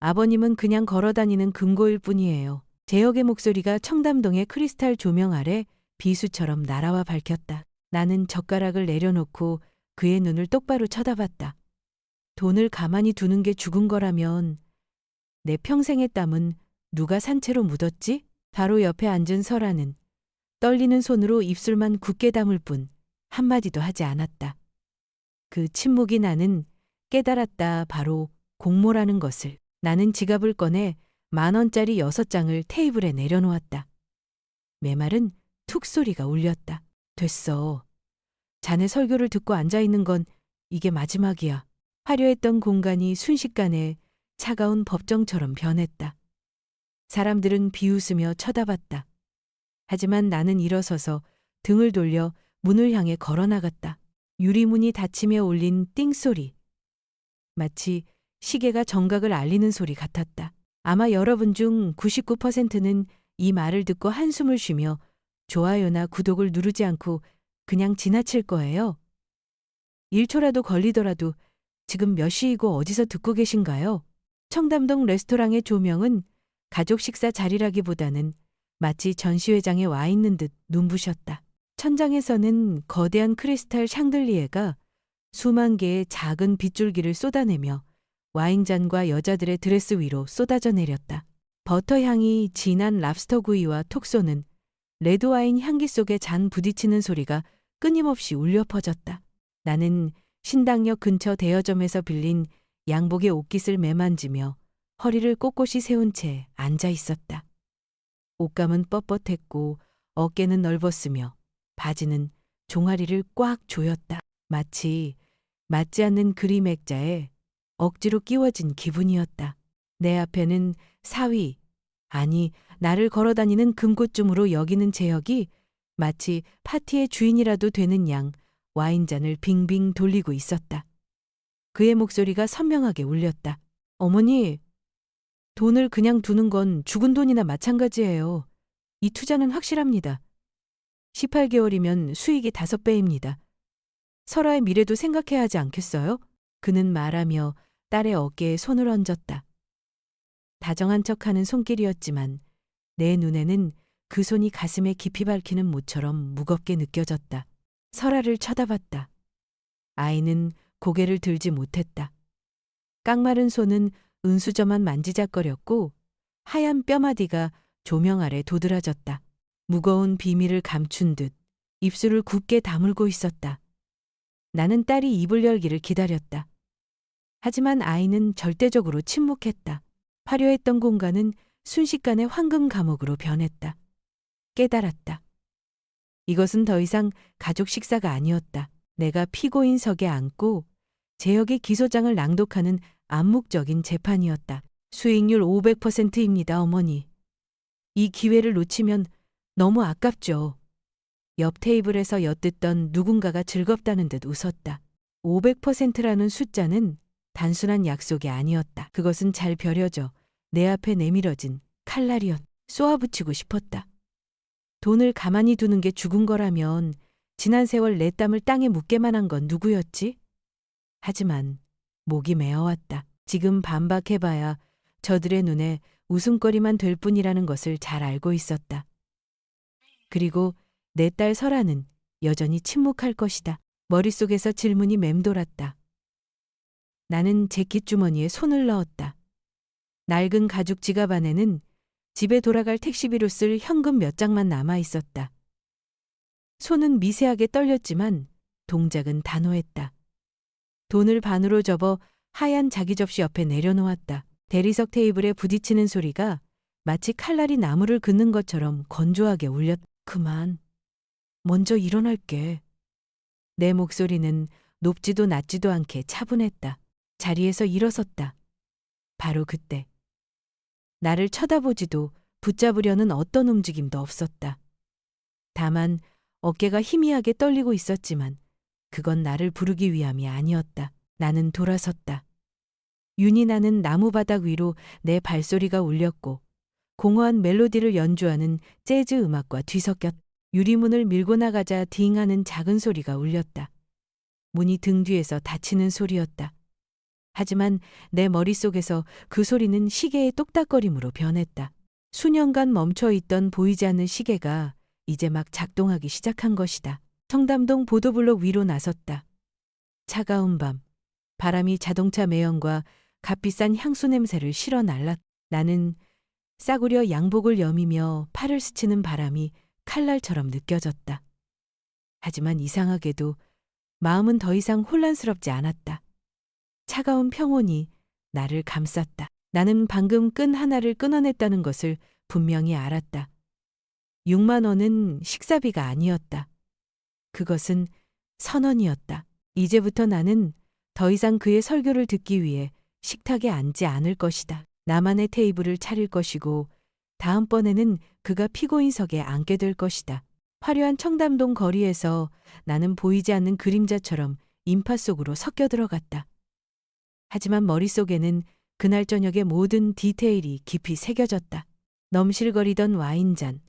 아버님은 그냥 걸어다니는 금고일 뿐이에요. 재혁의 목소리가 청담동의 크리스탈 조명 아래 비수처럼 날아와 밝혔다. 나는 젓가락을 내려놓고 그의 눈을 똑바로 쳐다봤다. 돈을 가만히 두는 게 죽은 거라면 내 평생의 땀은 누가 산채로 묻었지? 바로 옆에 앉은 설아는 떨리는 손으로 입술만 굳게 다물 뿐 한마디도 하지 않았다. 그 침묵이 나는 깨달았다. 바로 공모라는 것을. 나는 지갑을 꺼내 10,000원짜리 6장을 테이블에 내려놓았다. 메말은 툭 소리가 울렸다. 됐어. 자네 설교를 듣고 앉아있는 건 이게 마지막이야. 화려했던 공간이 순식간에 차가운 법정처럼 변했다. 사람들은 비웃으며 쳐다봤다. 하지만 나는 일어서서 등을 돌려 문을 향해 걸어나갔다. 유리문이 닫히며 울린 띵소리. 마치 시계가 정각을 알리는 소리 같았다. 아마 여러분 중 99%는 이 말을 듣고 한숨을 쉬며 좋아요나 구독을 누르지 않고 그냥 지나칠 거예요. 1초라도 걸리더라도 지금 몇 시이고 어디서 듣고 계신가요? 청담동 레스토랑의 조명은 가족 식사 자리라기보다는 마치 전시회장에 와 있는 듯 눈부셨다. 천장에서는 거대한 크리스탈 샹들리에가 수만 개의 작은 빗줄기를 쏟아내며 와인잔과 여자들의 드레스 위로 쏟아져 내렸다. 버터향이 진한 랍스터 구이와 톡 쏘는 레드와인 향기 속에 잔 부딪히는 소리가 끊임없이 울려 퍼졌다. 나는 신당역 근처 대여점에서 빌린 양복의 옷깃을 매만지며 허리를 꼿꼿이 세운 채 앉아 있었다. 옷감은 뻣뻣했고 어깨는 넓었으며 바지는 종아리를 꽉 조였다. 마치 맞지 않는 그림 액자에 억지로 끼워진 기분이었다. 내 앞에는 사위, 아니 나를 걸어다니는 금고쯤으로 여기는 재혁이 마치 파티의 주인이라도 되는 양 와인잔을 빙빙 돌리고 있었다. 그의 목소리가 선명하게 울렸다. 어머니, 돈을 그냥 두는 건 죽은 돈이나 마찬가지예요. 이 투자는 확실합니다. 18개월이면 수익이 5배입니다. 설아의 미래도 생각해야 하지 않겠어요? 그는 말하며 딸의 어깨에 손을 얹었다. 다정한 척하는 손길이었지만 내 눈에는 그 손이 가슴에 깊이 박히는 모처럼 무겁게 느껴졌다. 설아를 쳐다봤다. 아이는 고개를 들지 못했다. 깡마른 손은 은수저만 만지작거렸고 하얀 뼈마디가 조명 아래 도드라졌다. 무거운 비밀을 감춘 듯 입술을 굳게 다물고 있었다. 나는 딸이 입을 열기를 기다렸다. 하지만 아이는 절대적으로 침묵했다. 화려했던 공간은 순식간에 황금 감옥으로 변했다. 깨달았다. 이것은 더 이상 가족 식사가 아니었다. 내가 피고인석에 앉고 재혁의 기소장을 낭독하는 암묵적인 재판이었다. 수익률 500%입니다, 어머니. 이 기회를 놓치면 너무 아깝죠. 옆 테이블에서 엿듣던 누군가가 즐겁다는 듯 웃었다. 500%라는 숫자는 단순한 약속이 아니었다. 그것은 잘 벼려져 내 앞에 내밀어진 칼날이었다. 쏘아붙이고 싶었다. 돈을 가만히 두는 게 죽은 거라면 지난 세월 내 땀을 땅에 묻게만 한 건 누구였지? 하지만 목이 메어왔다. 지금 반박해봐야 저들의 눈에 웃음거리만 될 뿐이라는 것을 잘 알고 있었다. 그리고 내 딸 설아는 여전히 침묵할 것이다. 머릿속에서 질문이 맴돌았다. 나는 재킷주머니에 손을 넣었다. 낡은 가죽 지갑 안에는 집에 돌아갈 택시비로 쓸 현금 몇 장만 남아 있었다. 손은 미세하게 떨렸지만 동작은 단호했다. 돈을 반으로 접어 하얀 자기 접시 옆에 내려놓았다. 대리석 테이블에 부딪히는 소리가 마치 칼날이 나무를 긋는 것처럼 건조하게 울렸다. 그만. 먼저 일어날게. 내 목소리는 높지도 낮지도 않게 차분했다. 자리에서 일어섰다. 바로 그때. 나를 쳐다보지도 붙잡으려는 어떤 움직임도 없었다. 다만 어깨가 희미하게 떨리고 있었지만 그건 나를 부르기 위함이 아니었다. 나는 돌아섰다. 윤이 나는 나무바닥 위로 내 발소리가 울렸고 공허한 멜로디를 연주하는 재즈 음악과 뒤섞였다. 유리문을 밀고 나가자 딩하는 작은 소리가 울렸다. 문이 등 뒤에서 닫히는 소리였다. 하지만 내 머릿속에서 그 소리는 시계의 똑딱거림으로 변했다. 수년간 멈춰있던 보이지 않는 시계가 이제 막 작동하기 시작한 것이다. 청담동 보도블록 위로 나섰다. 차가운 밤, 바람이 자동차 매연과 값비싼 향수 냄새를 실어 날랐다. 나는 싸구려 양복을 여미며 팔을 스치는 바람이 칼날처럼 느껴졌다. 하지만 이상하게도 마음은 더 이상 혼란스럽지 않았다. 차가운 평온이 나를 감쌌다. 나는 방금 끈 하나를 끊어냈다는 것을 분명히 알았다. 6만 원은 식사비가 아니었다. 그것은 선언이었다. 이제부터 나는 더 이상 그의 설교를 듣기 위해 식탁에 앉지 않을 것이다. 나만의 테이블을 차릴 것이고 다음번에는 그가 피고인석에 앉게 될 것이다. 화려한 청담동 거리에서 나는 보이지 않는 그림자처럼 인파 속으로 섞여 들어갔다. 하지만 머릿속에는 그날 저녁의 모든 디테일이 깊이 새겨졌다. 넘실거리던 와인잔,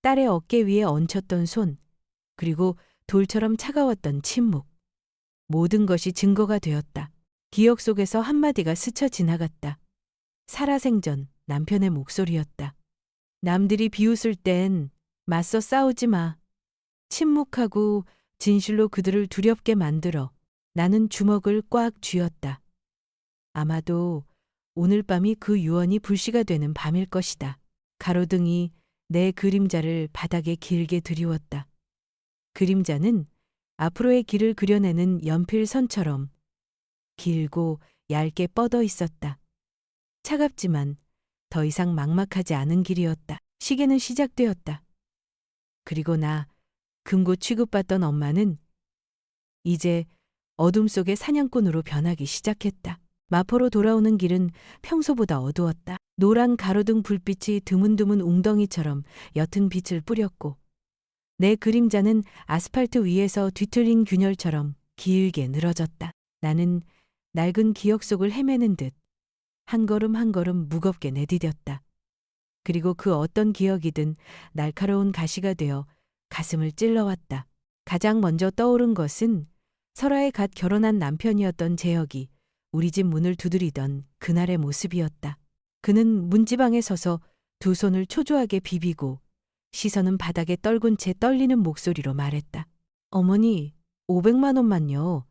딸의 어깨 위에 얹혔던 손, 그리고 돌처럼 차가웠던 침묵. 모든 것이 증거가 되었다. 기억 속에서 한마디가 스쳐 지나갔다. 살아생전 남편의 목소리였다. 남들이 비웃을 땐 맞서 싸우지 마. 침묵하고 진실로 그들을 두렵게 만들어. 나는 주먹을 꽉 쥐었다. 아마도 오늘 밤이 그 유언이 불씨가 되는 밤일 것이다. 가로등이 내 그림자를 바닥에 길게 드리웠다. 그림자는 앞으로의 길을 그려내는 연필선처럼 길고 얇게 뻗어 있었다. 차갑지만 더 이상 막막하지 않은 길이었다. 시계는 시작되었다. 그리고 나 금고 취급받던 엄마는 이제 어둠 속의 사냥꾼으로 변하기 시작했다. 마포로 돌아오는 길은 평소보다 어두웠다. 노란 가로등 불빛이 드문드문 웅덩이처럼 옅은 빛을 뿌렸고 내 그림자는 아스팔트 위에서 뒤틀린 균열처럼 길게 늘어졌다. 나는 낡은 기억 속을 헤매는 듯 한 걸음 한 걸음 무겁게 내디뎠다. 그리고 그 어떤 기억이든 날카로운 가시가 되어 가슴을 찔러왔다. 가장 먼저 떠오른 것은 설아에 갓 결혼한 남편이었던 재혁이 우리 집 문을 두드리던 그날의 모습이었다. 그는 문지방에 서서 두 손을 초조하게 비비고 시선은 바닥에 떨군 채 떨리는 목소리로 말했다. 어머니, 500만 원만요.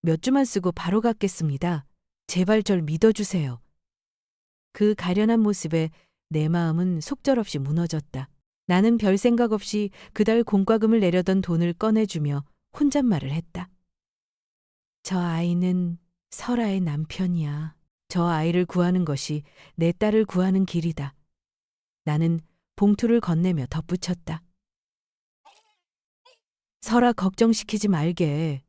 몇 주만 쓰고 바로 갚겠습니다. 제발 절 믿어주세요. 그 가련한 모습에 내 마음은 속절없이 무너졌다. 나는 별 생각 없이 그달 공과금을 내려던 돈을 꺼내주며 혼잣말을 했다. 저 아이는 설아의 남편이야. 저 아이를 구하는 것이 내 딸을 구하는 길이다. 나는 봉투를 건네며 덧붙였다. 설아 걱정시키지 말게.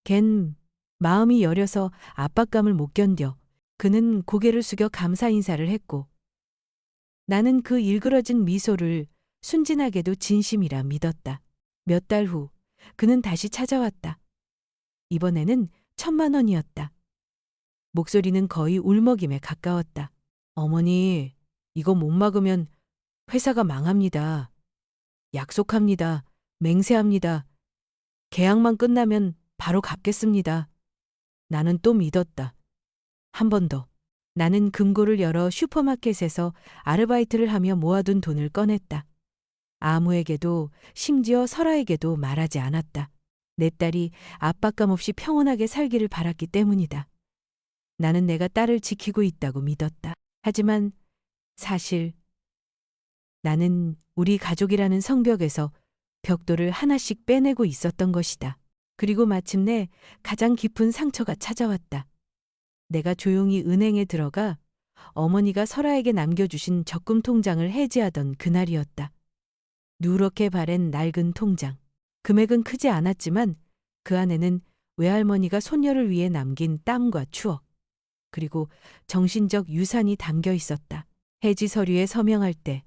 걘 마음이 여려서 압박감을 못 견뎌. 그는 고개를 숙여 감사 인사를 했고 나는 그 일그러진 미소를 순진하게도 진심이라 믿었다. 몇 달 후 그는 다시 찾아왔다. 이번에는 1,000만 원이었다. 목소리는 거의 울먹임에 가까웠다. 어머니, 이거 못 막으면 회사가 망합니다. 약속합니다. 맹세합니다. 계약만 끝나면 바로 갚겠습니다. 나는 또 믿었다. 한 번 더. 나는 금고를 열어 슈퍼마켓에서 아르바이트를 하며 모아둔 돈을 꺼냈다. 아무에게도 심지어 설아에게도 말하지 않았다. 내 딸이 압박감 없이 평온하게 살기를 바랐기 때문이다. 나는 내가 딸을 지키고 있다고 믿었다. 하지만 사실 나는 우리 가족이라는 성벽에서 벽돌을 하나씩 빼내고 있었던 것이다. 그리고 마침내 가장 깊은 상처가 찾아왔다. 내가 조용히 은행에 들어가 어머니가 설아에게 남겨주신 적금 통장을 해지하던 그날이었다. 누렇게 바랜 낡은 통장. 금액은 크지 않았지만 그 안에는 외할머니가 손녀를 위해 남긴 땀과 추억, 그리고 정신적 유산이 담겨 있었다. 해지 서류에 서명할 때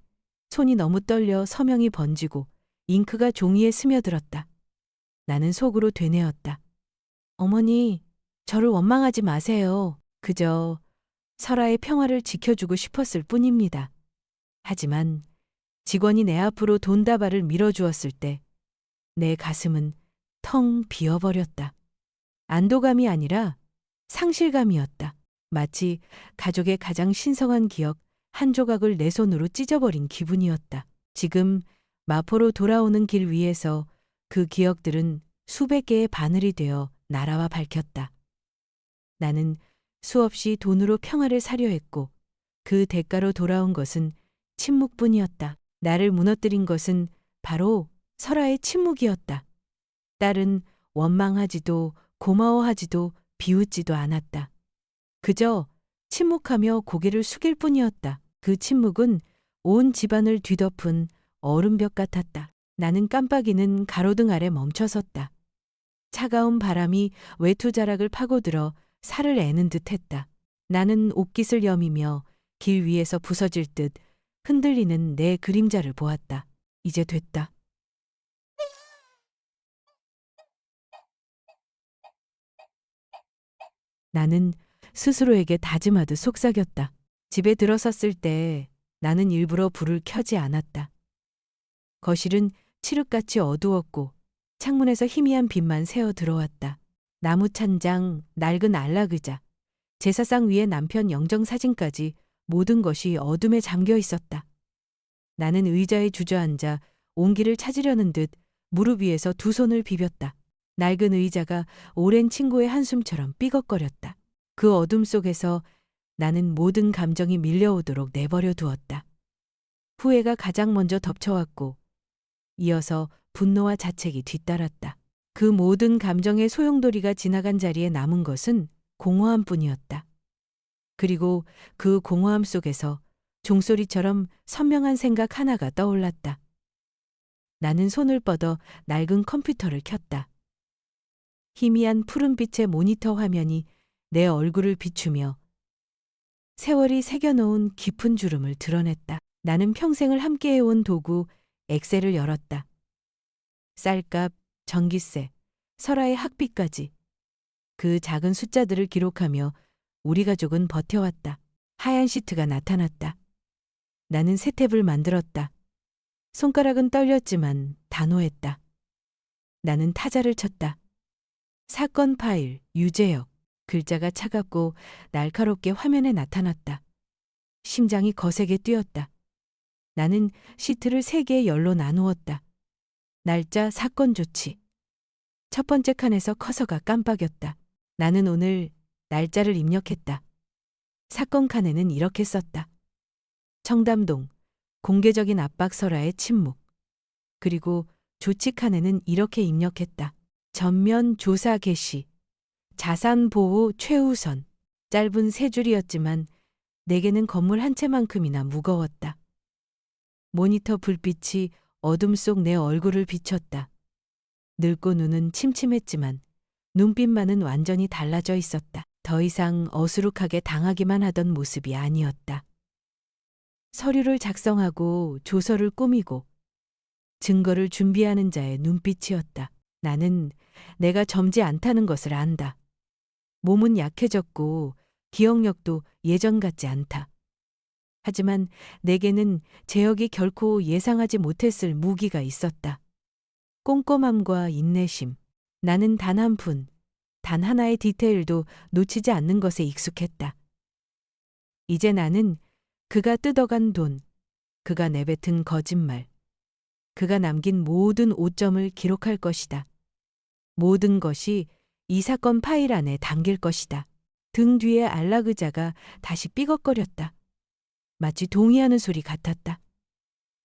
손이 너무 떨려 서명이 번지고 잉크가 종이에 스며들었다. 나는 속으로 되뇌었다. 어머니, 저를 원망하지 마세요. 그저 설아의 평화를 지켜주고 싶었을 뿐입니다. 하지만 직원이 내 앞으로 돈다발을 밀어주었을 때 내 가슴은 텅 비어버렸다. 안도감이 아니라 상실감이었다. 마치 가족의 가장 신성한 기억 한 조각을 내 손으로 찢어버린 기분이었다. 지금 마포로 돌아오는 길 위에서 그 기억들은 수백 개의 바늘이 되어 날아와 밝혔다. 나는 수없이 돈으로 평화를 사려 했고 그 대가로 돌아온 것은 침묵뿐이었다. 나를 무너뜨린 것은 바로 설아의 침묵이었다. 딸은 원망하지도 고마워하지도 비웃지도 않았다. 그저 침묵하며 고개를 숙일 뿐이었다. 그 침묵은 온 집안을 뒤덮은 얼음벽 같았다. 나는 깜빡이는 가로등 아래 멈춰섰다. 차가운 바람이 외투자락을 파고들어 살을 애는 듯했다. 나는 옷깃을 여미며 길 위에서 부서질 듯 흔들리는 내 그림자를 보았다. 이제 됐다. 나는 스스로에게 다짐하듯 속삭였다. 집에 들어섰을 때 나는 일부러 불을 켜지 않았다. 거실은 칠흑같이 어두웠고 창문에서 희미한 빛만 새어 들어왔다. 나무 찬장, 낡은 안락의자, 제사상 위에 남편 영정사진까지 모든 것이 어둠에 잠겨 있었다. 나는 의자에 주저앉아 온기를 찾으려는 듯 무릎 위에서 두 손을 비볐다. 낡은 의자가 오랜 친구의 한숨처럼 삐걱거렸다. 그 어둠 속에서 나는 모든 감정이 밀려오도록 내버려 두었다. 후회가 가장 먼저 덮쳐왔고 이어서 분노와 자책이 뒤따랐다. 그 모든 감정의 소용돌이가 지나간 자리에 남은 것은 공허함뿐이었다. 그리고 그 공허함 속에서 종소리처럼 선명한 생각 하나가 떠올랐다. 나는 손을 뻗어 낡은 컴퓨터를 켰다. 희미한 푸른빛의 모니터 화면이 내 얼굴을 비추며 세월이 새겨놓은 깊은 주름을 드러냈다. 나는 평생을 함께해온 도구 엑셀을 열었다. 쌀값, 전기세, 설아의 학비까지 그 작은 숫자들을 기록하며 우리 가족은 버텨왔다. 하얀 시트가 나타났다. 나는 새 탭을 만들었다. 손가락은 떨렸지만 단호했다. 나는 타자를 쳤다. 사건 파일, 유재혁. 글자가 차갑고 날카롭게 화면에 나타났다. 심장이 거세게 뛰었다. 나는 시트를 3개의 열로 나누었다. 날짜, 사건 조치. 첫 번째 칸에서 커서가 깜빡였다. 나는 오늘 날짜를 입력했다. 사건 칸에는 이렇게 썼다. 청담동, 공개적인 압박 설아의 침묵. 그리고 조치 칸에는 이렇게 입력했다. 전면 조사 개시. 자산 보호 최우선. 짧은 3줄이었지만 내게는 건물 한 채만큼이나 무거웠다. 모니터 불빛이 어둠 속 내 얼굴을 비췄다. 늙고 눈은 침침했지만 눈빛만은 완전히 달라져 있었다. 더 이상 어수룩하게 당하기만 하던 모습이 아니었다. 서류를 작성하고 조서를 꾸미고 증거를 준비하는 자의 눈빛이었다. 나는 내가 젊지 않다는 것을 안다. 몸은 약해졌고 기억력도 예전 같지 않다. 하지만 내게는 재혁이 결코 예상하지 못했을 무기가 있었다. 꼼꼼함과 인내심. 나는 단 한 푼, 단 하나의 디테일도 놓치지 않는 것에 익숙했다. 이제 나는 그가 뜯어간 돈, 그가 내뱉은 거짓말, 그가 남긴 모든 오점을 기록할 것이다. 모든 것이 이 사건 파일 안에 담길 것이다. 등 뒤에 안락의자가 다시 삐걱거렸다. 마치 동의하는 소리 같았다.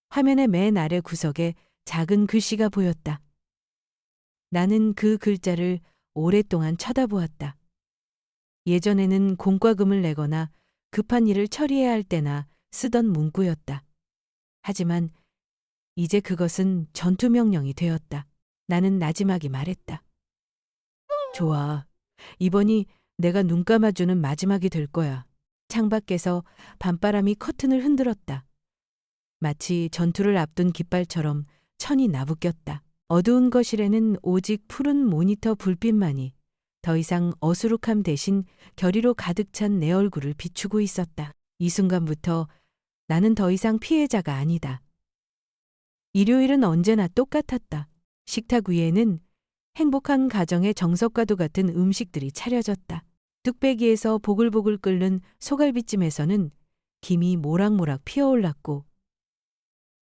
화면의 맨 아래 구석에 작은 글씨가 보였다. 나는 그 글자를 오랫동안 쳐다보았다. 예전에는 공과금을 내거나 급한 일을 처리해야 할 때나 쓰던 문구였다. 하지만 이제 그것은 전투명령이 되었다. 나는 나지막이 말했다. 좋아. 이번이 내가 눈 감아주는 마지막이 될 거야. 창밖에서 밤바람이 커튼을 흔들었다. 마치 전투를 앞둔 깃발처럼 천이 나부꼈다. 어두운 거실에는 오직 푸른 모니터 불빛만이 더 이상 어수룩함 대신 결의로 가득 찬 내 얼굴을 비추고 있었다. 이 순간부터 나는 더 이상 피해자가 아니다. 일요일은 언제나 똑같았다. 식탁 위에는 행복한 가정의 정석과도 같은 음식들이 차려졌다. 뚝배기에서 보글보글 끓는 소갈비찜에서는 김이 모락모락 피어올랐고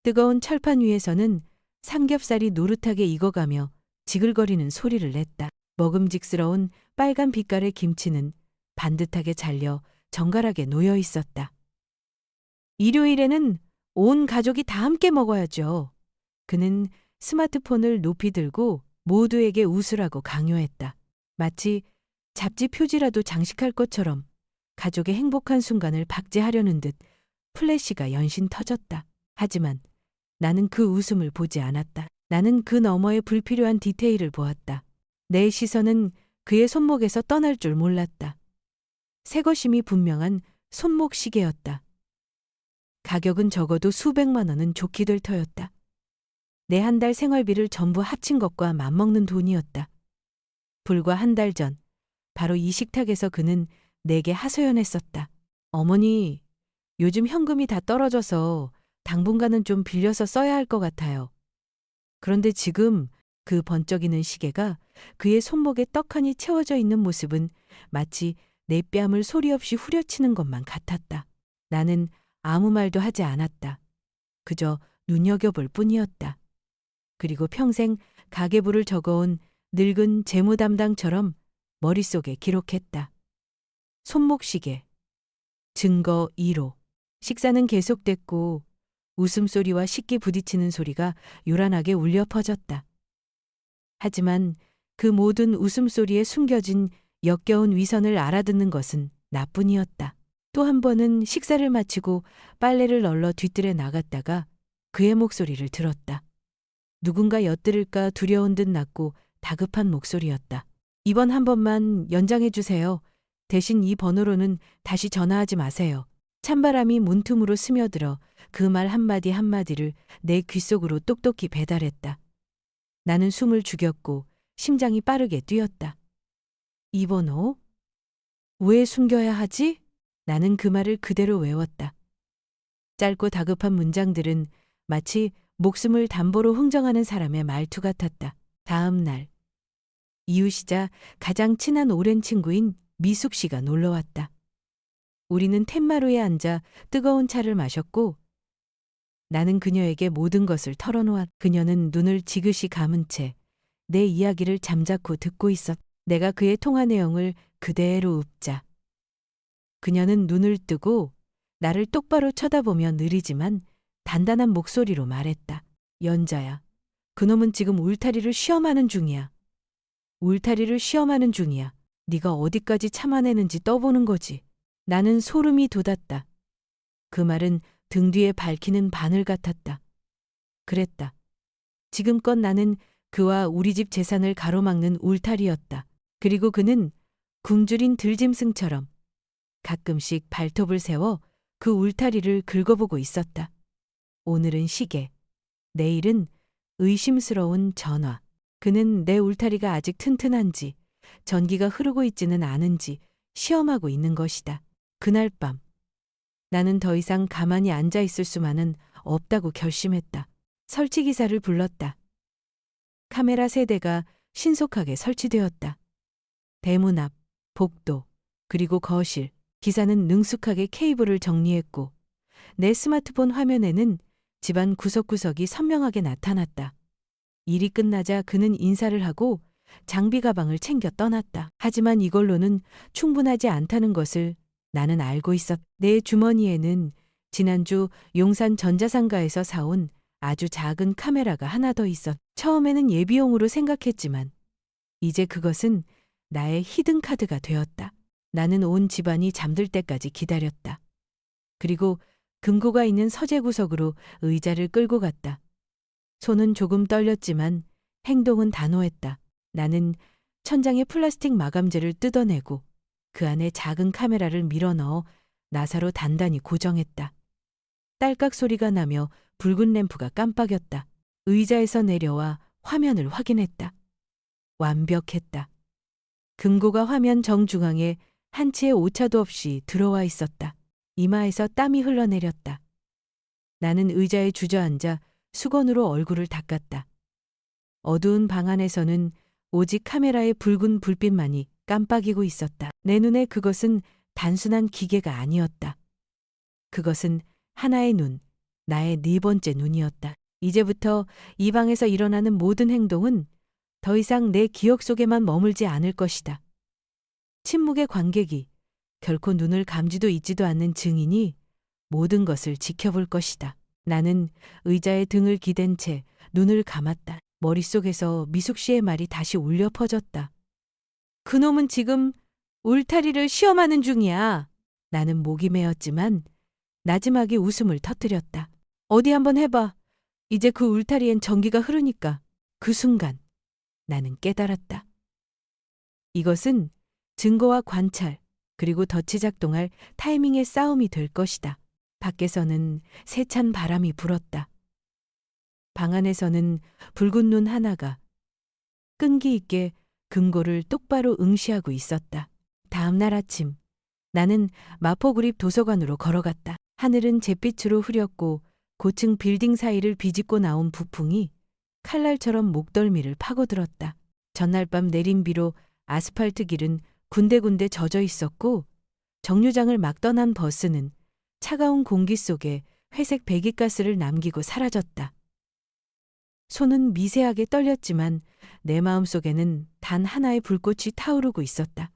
뜨거운 철판 위에서는 삼겹살이 노릇하게 익어가며 지글거리는 소리를 냈다. 먹음직스러운 빨간 빛깔의 김치는 반듯하게 잘려 정갈하게 놓여 있었다. 일요일에는 온 가족이 다 함께 먹어야죠. 그는 스마트폰을 높이 들고 모두에게 웃으라고 강요했다. 마치 잡지 표지라도 장식할 것처럼 가족의 행복한 순간을 박제하려는 듯 플래시가 연신 터졌다. 하지만 나는 그 웃음을 보지 않았다. 나는 그 너머의 불필요한 디테일을 보았다. 내 시선은 그의 손목에서 떠날 줄 몰랐다. 새것임이 분명한 손목 시계였다. 가격은 적어도 수백만 원은 좋게 될 터였다. 내 한 달 생활비를 전부 합친 것과 맞먹는 돈이었다. 불과 한 달 전, 바로 이 식탁에서 그는 내게 하소연했었다. 어머니, 요즘 현금이 다 떨어져서 당분간은 좀 빌려서 써야 할 것 같아요. 그런데 지금 그 번쩍이는 시계가 그의 손목에 떡하니 채워져 있는 모습은 마치 내 뺨을 소리 없이 후려치는 것만 같았다. 나는 아무 말도 하지 않았다. 그저 눈여겨볼 뿐이었다. 그리고 평생 가계부를 적어온 늙은 재무 담당처럼 머릿속에 기록했다. 손목시계. 증거 2로. 식사는 계속됐고 웃음소리와 식기 부딪히는 소리가 요란하게 울려 퍼졌다. 하지만 그 모든 웃음소리에 숨겨진 역겨운 위선을 알아듣는 것은 나뿐이었다. 또 한 번은 식사를 마치고 빨래를 널러 뒤뜰에 나갔다가 그의 목소리를 들었다. 누군가 엿들을까 두려운 듯 낮고 다급한 목소리였다. 이번 한 번만 연장해 주세요. 대신 이 번호로는 다시 전화하지 마세요. 찬바람이 문틈으로 스며들어 그 말 한마디 한마디를 내 귓속으로 똑똑히 배달했다. 나는 숨을 죽였고 심장이 빠르게 뛰었다. 이 번호? 왜 숨겨야 하지? 나는 그 말을 그대로 외웠다. 짧고 다급한 문장들은 마치 목숨을 담보로 흥정하는 사람의 말투 같았다. 다음 날, 이웃이자 가장 친한 오랜 친구인 미숙 씨가 놀러왔다. 우리는 툇마루에 앉아 뜨거운 차를 마셨고 나는 그녀에게 모든 것을 털어놓았다. 그녀는 눈을 지그시 감은 채 내 이야기를 잠자코 듣고 있었다. 내가 그의 통화 내용을 그대로 읊자. 그녀는 눈을 뜨고 나를 똑바로 쳐다보며 느리지만 단단한 목소리로 말했다. 연자야, 그놈은 지금 울타리를 시험하는 중이야. 울타리를 시험하는 중이야. 네가 어디까지 참아내는지 떠보는 거지. 나는 소름이 돋았다. 그 말은 등 뒤에 밝히는 바늘 같았다. 그랬다. 지금껏 나는 그와 우리 집 재산을 가로막는 울타리였다. 그리고 그는 굶주린 들짐승처럼 가끔씩 발톱을 세워 그 울타리를 긁어보고 있었다. 오늘은 시계, 내일은 의심스러운 전화. 그는 내 울타리가 아직 튼튼한지, 전기가 흐르고 있지는 않은지 시험하고 있는 것이다. 그날 밤, 나는 더 이상 가만히 앉아 있을 수만은 없다고 결심했다. 설치기사를 불렀다. 카메라 3대가 신속하게 설치되었다. 대문 앞, 복도, 그리고 거실. 기사는 능숙하게 케이블을 정리했고 내 스마트폰 화면에는 집안 구석구석이 선명하게 나타났다. 일이 끝나자 그는 인사를 하고 장비 가방을 챙겨 떠났다. 하지만 이걸로는 충분하지 않다는 것을 나는 알고 있었다. 내 주머니에는 지난주 용산 전자상가에서 사온 아주 작은 카메라가 하나 더 있었다. 처음에는 예비용으로 생각했지만 이제 그것은 나의 히든카드가 되었다. 나는 온 집안이 잠들 때까지 기다렸다. 그리고 금고가 있는 서재 구석으로 의자를 끌고 갔다. 손은 조금 떨렸지만 행동은 단호했다. 나는 천장에 플라스틱 마감재를 뜯어내고 그 안에 작은 카메라를 밀어넣어 나사로 단단히 고정했다. 딸깍 소리가 나며 붉은 램프가 깜빡였다. 의자에서 내려와 화면을 확인했다. 완벽했다. 금고가 화면 정중앙에 한치의 오차도 없이 들어와 있었다. 이마에서 땀이 흘러내렸다. 나는 의자에 주저앉아 수건으로 얼굴을 닦았다. 어두운 방 안에서는 오직 카메라의 붉은 불빛만이 깜빡이고 있었다. 내 눈에 그것은 단순한 기계가 아니었다. 그것은 하나의 눈, 나의 네 번째 눈이었다. 이제부터 이 방에서 일어나는 모든 행동은 더 이상 내 기억 속에만 머물지 않을 것이다. 침묵의 관객이, 결코 눈을 감지도 잊지도 않는 증인이 모든 것을 지켜볼 것이다. 나는 의자에 등을 기댄 채 눈을 감았다. 머릿속에서 미숙 씨의 말이 다시 울려 퍼졌다. 그놈은 지금 울타리를 시험하는 중이야. 나는 목이 메었지만 나지막이 웃음을 터뜨렸다. 어디 한번 해봐. 이제 그 울타리엔 전기가 흐르니까. 그 순간 나는 깨달았다. 이것은 증거와 관찰, 그리고 덫이 작동할 타이밍의 싸움이 될 것이다. 밖에서는 세찬 바람이 불었다. 방 안에서는 붉은 눈 하나가 끈기 있게 금고를 똑바로 응시하고 있었다. 다음 날 아침, 나는 마포구립 도서관으로 걸어갔다. 하늘은 잿빛으로 흐렸고 고층 빌딩 사이를 비집고 나온 부풍이 칼날처럼 목덜미를 파고들었다. 전날 밤 내린 비로 아스팔트 길은 군데군데 젖어 있었고 정류장을 막 떠난 버스는 차가운 공기 속에 회색 배기가스를 남기고 사라졌다. 손은 미세하게 떨렸지만 내 마음속에는 단 하나의 불꽃이 타오르고 있었다.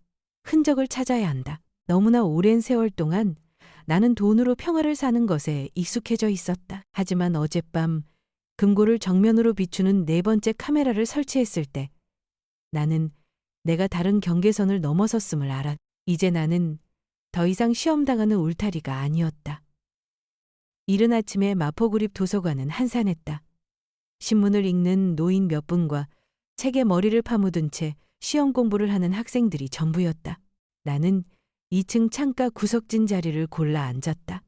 흔적을 찾아야 한다. 너무나 오랜 세월 동안 나는 돈으로 평화를 사는 것에 익숙해져 있었다. 하지만 어젯밤 금고를 정면으로 비추는 네 번째 카메라를 설치했을 때 나는 내가 다른 경계선을 넘어섰음을 알았다. 이제 나는 더 이상 시험당하는 울타리가 아니었다. 이른 아침에 마포구립 도서관은 한산했다. 신문을 읽는 노인 몇 분과 책에 머리를 파묻은 채 시험 공부를 하는 학생들이 전부였다. 나는 2층 창가 구석진 자리를 골라 앉았다.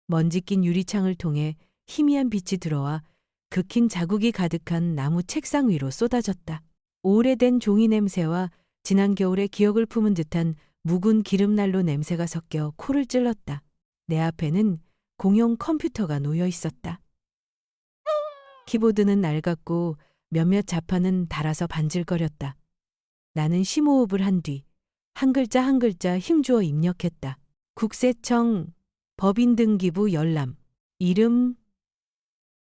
먼지 낀 유리창을 통해 희미한 빛이 들어와 극힌 자국이 가득한 나무 책상 위로 쏟아졌다. 오래된 종이 냄새와 지난 겨울의 기억을 품은 듯한 묵은 기름난로 냄새가 섞여 코를 찔렀다. 내 앞에는 공용 컴퓨터가 놓여 있었다. 키보드는 낡았고 몇몇 자판은 닳아서 반질거렸다. 나는 심호흡을 한 뒤 한 글자 한 글자 힘주어 입력했다. 국세청 법인등기부 열람. 이름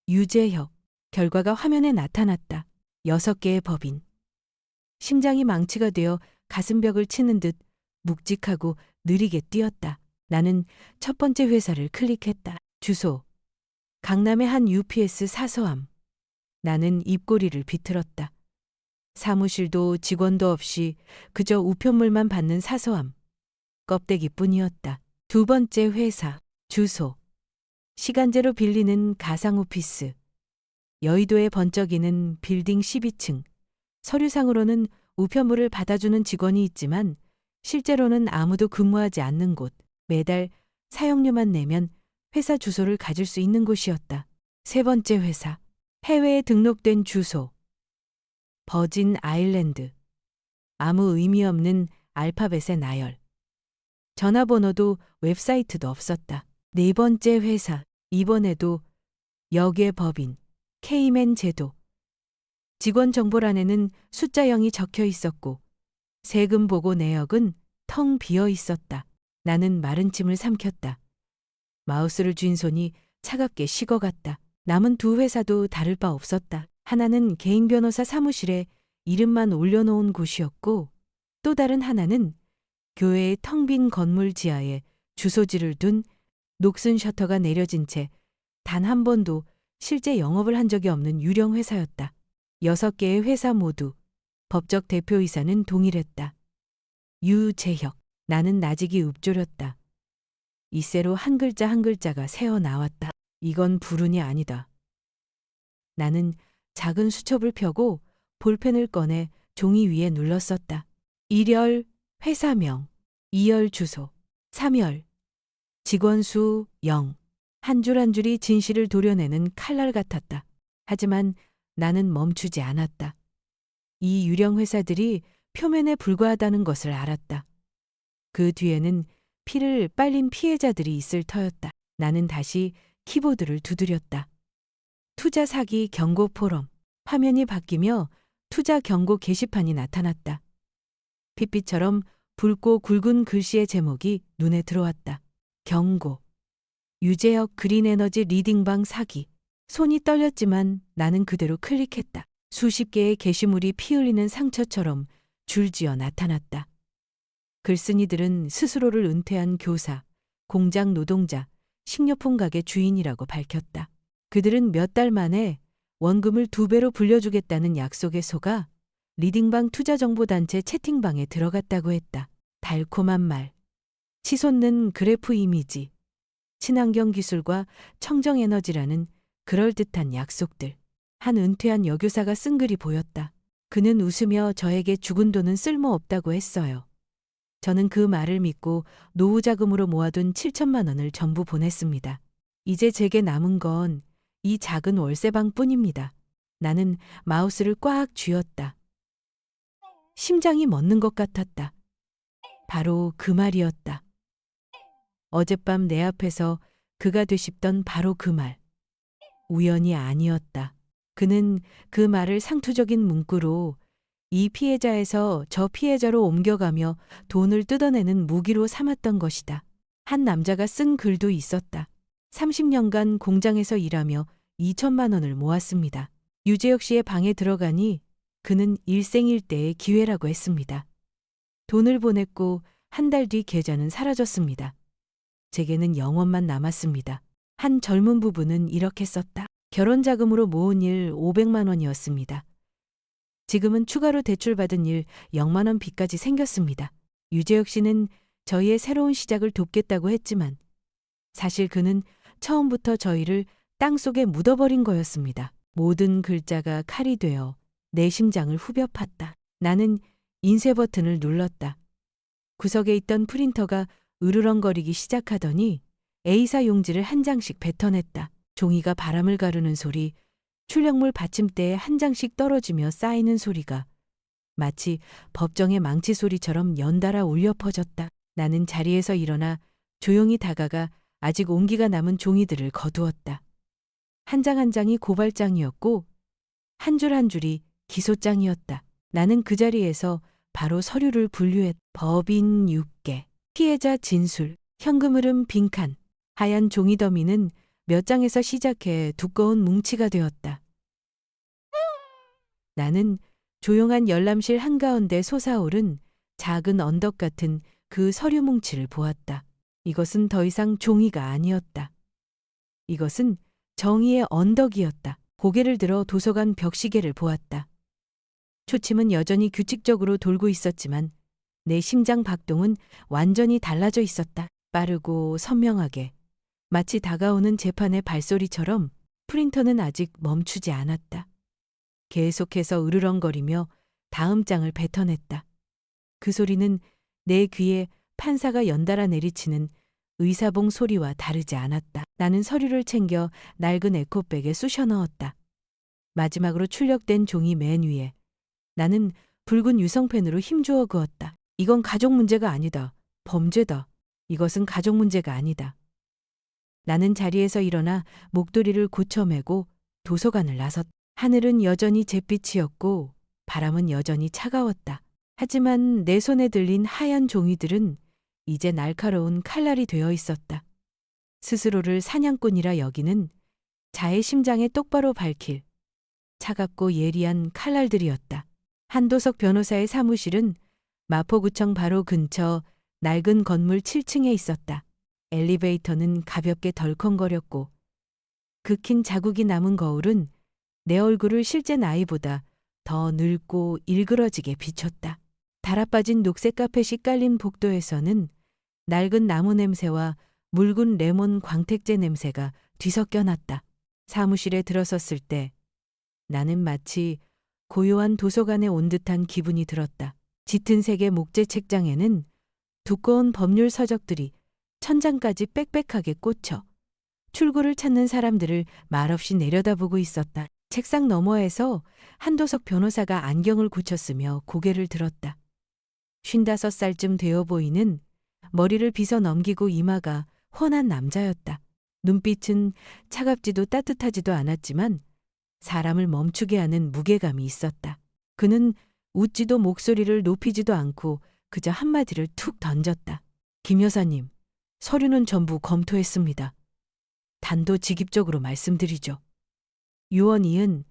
유재혁. 결과가 화면에 나타났다. 6개의 법인. 심장이 망치가 되어 가슴벽을 치는 듯 묵직하고 느리게 뛰었다. 나는 첫 번째 회사를 클릭했다. 주소. 강남의 한 UPS 사서함. 나는 입꼬리를 비틀었다. 사무실도 직원도 없이 그저 우편물만 받는 사서함. 껍데기뿐이었다. 두 번째 회사. 주소. 시간제로 빌리는 가상 오피스. 여의도에 번쩍이는 빌딩 12층. 서류상으로는 우편물을 받아주는 직원이 있지만 실제로는 아무도 근무하지 않는 곳. 매달 사용료만 내면 회사 주소를 가질 수 있는 곳이었다. 세 번째 회사. 해외에 등록된 주소. 버진 아일랜드. 아무 의미 없는 알파벳의 나열. 전화번호도 웹사이트도 없었다. 네 번째 회사. 이번에도 역의 법인. 케이맨 제도. 직원 정보란에는 숫자 0이 적혀 있었고 세금 보고 내역은 텅 비어 있었다. 나는 마른 침을 삼켰다. 마우스를 쥔 손이 차갑게 식어갔다. 남은 두 회사도 다를 바 없었다. 하나는 개인 변호사 사무실에 이름만 올려놓은 곳이었고 또 다른 하나는 교회의 텅 빈 건물 지하에 주소지를 둔 녹슨 셔터가 내려진 채 단 한 번도 실제 영업을 한 적이 없는 유령 회사였다. 6개의 회사 모두 법적 대표이사는 동일했다. 유재혁. 나는 나직이 읊조렸다. 이세로 한 글자 한 글자가 새어 나왔다. 이건 불운이 아니다. 나는 작은 수첩을 펴고 볼펜을 꺼내 종이 위에 눌렀었다. 1열 회사명, 2열 주소, 3열 직원 수 0. 한 줄 한 줄이 진실을 도려내는 칼날 같았다. 하지만 나는 멈추지 않았다. 이 유령 회사들이 표면에 불과하다는 것을 알았다. 그 뒤에는 피를 빨린 피해자들이 있을 터였다. 나는 다시 키보드를 두드렸다. 투자 사기 경고 포럼. 화면이 바뀌며 투자 경고 게시판이 나타났다. 핏빛처럼 붉고 굵은 글씨의 제목이 눈에 들어왔다. 경고. 유재혁 그린에너지 리딩방 사기. 손이 떨렸지만 나는 그대로 클릭했다. 수십 개의 게시물이 피 흘리는 상처처럼 줄지어 나타났다. 글쓴이들은 스스로를 은퇴한 교사, 공장 노동자, 식료품 가게 주인이라고 밝혔다. 그들은 몇 달 만에 원금을 2배로 불려주겠다는 약속에 속아 리딩방 투자정보단체 채팅방에 들어갔다고 했다. 달콤한 말, 치솟는 그래프 이미지, 친환경 기술과 청정에너지라는 그럴듯한 약속들. 한 은퇴한 여교사가 쓴 글이 보였다. 그는 웃으며 저에게 죽은 돈은 쓸모없다고 했어요. 저는 그 말을 믿고 노후 자금으로 모아둔 7천만 원을 전부 보냈습니다. 이제 제게 남은 건 이 작은 월세방뿐입니다. 나는 마우스를 꽉 쥐었다. 심장이 멎는 것 같았다. 바로 그 말이었다. 어젯밤 내 앞에서 그가 되씹던 바로 그 말. 우연이 아니었다. 그는 그 말을 상투적인 문구로 이 피해자에서 저 피해자로 옮겨가며 돈을 뜯어내는 무기로 삼았던 것이다. 한 남자가 쓴 글도 있었다. 30년간 공장에서 일하며 2천만 원을 모았습니다. 유재혁 씨의 방에 들어가니 그는 일생일대의 기회라고 했습니다. 돈을 보냈고 한 달 뒤 계좌는 사라졌습니다. 제게는 0원만 남았습니다. 한 젊은 부부는 이렇게 썼다. 결혼 자금으로 모은 일 500만 원이었습니다. 지금은 추가로 대출받은 일 0만 원 빚까지 생겼습니다. 유재혁 씨는 저희의 새로운 시작을 돕겠다고 했지만 사실 그는 처음부터 저희를 땅속에 묻어버린 거였습니다. 모든 글자가 칼이 되어 내 심장을 후벼 팠다. 나는 인쇄 버튼을 눌렀다. 구석에 있던 프린터가 으르렁거리기 시작하더니 A사 용지를 한 장씩 뱉어냈다. 종이가 바람을 가르는 소리, 출력물 받침대에 한 장씩 떨어지며 쌓이는 소리가 마치 법정의 망치 소리처럼 연달아 울려 퍼졌다. 나는 자리에서 일어나 조용히 다가가 아직 온기가 남은 종이들을 거두었다. 한 장 한 장이 고발장이었고 한 줄 한 줄이 기소장이었다. 나는 그 자리에서 바로 서류를 분류했다. 법인 6개, 피해자 진술, 현금 흐름 빈칸, 하얀 종이 더미는 몇 장에서 시작해 두꺼운 뭉치가 되었다. 나는 조용한 열람실 한가운데 솟아오른 작은 언덕 같은 그 서류 뭉치를 보았다. 이것은 더 이상 종이가 아니었다. 이것은 정의의 언덕이었다. 고개를 들어 도서관 벽시계를 보았다. 초침은 여전히 규칙적으로 돌고 있었지만 내 심장 박동은 완전히 달라져 있었다. 빠르고 선명하게 마치 다가오는 재판의 발소리처럼 프린터는 아직 멈추지 않았다. 계속해서 으르렁거리며 다음 장을 뱉어냈다. 그 소리는 내 귀에 판사가 연달아 내리치는 의사봉 소리와 다르지 않았다. 나는 서류를 챙겨 낡은 에코백에 쑤셔 넣었다. 마지막으로 출력된 종이 맨 위에 나는 붉은 유성펜으로 힘주어 그었다. 이건 가족 문제가 아니다. 범죄다. 이것은 가족 문제가 아니다. 나는 자리에서 일어나 목도리를 고쳐매고 도서관을 나섰다. 하늘은 여전히 잿빛이었고 바람은 여전히 차가웠다. 하지만 내 손에 들린 하얀 종이들은 이제 날카로운 칼날이 되어 있었다. 스스로를 사냥꾼이라 여기는 자의 심장에 똑바로 밝힐 차갑고 예리한 칼날들이었다. 한도석 변호사의 사무실은 마포구청 바로 근처 낡은 건물 7층에 있었다. 엘리베이터는 가볍게 덜컹거렸고 극힌 자국이 남은 거울은 내 얼굴을 실제 나이보다 더 늙고 일그러지게 비췄다. 달아빠진 녹색 카펫이 깔린 복도에서는 낡은 나무 냄새와 묽은 레몬 광택제 냄새가 뒤섞여 났다. 사무실에 들어섰을 때 나는 마치 고요한 도서관에 온 듯한 기분이 들었다. 짙은 색의 목재 책장에는 두꺼운 법률 서적들이 천장까지 빽빽하게 꽂혀 출구를 찾는 사람들을 말없이 내려다보고 있었다. 책상 너머에서 한도석 변호사가 안경을 고쳤으며 고개를 들었다. 55살쯤 되어 보이는 머리를 빗어 넘기고 이마가 훤한 남자였다. 눈빛은 차갑지도 따뜻하지도 않았지만 사람을 멈추게 하는 무게감이 있었다. 그는 웃지도 목소리를 높이지도 않고 그저 한마디를 툭 던졌다. 김 여사님, 서류는 전부 검토했습니다. 단도직입적으로 말씀드리죠. 유언이은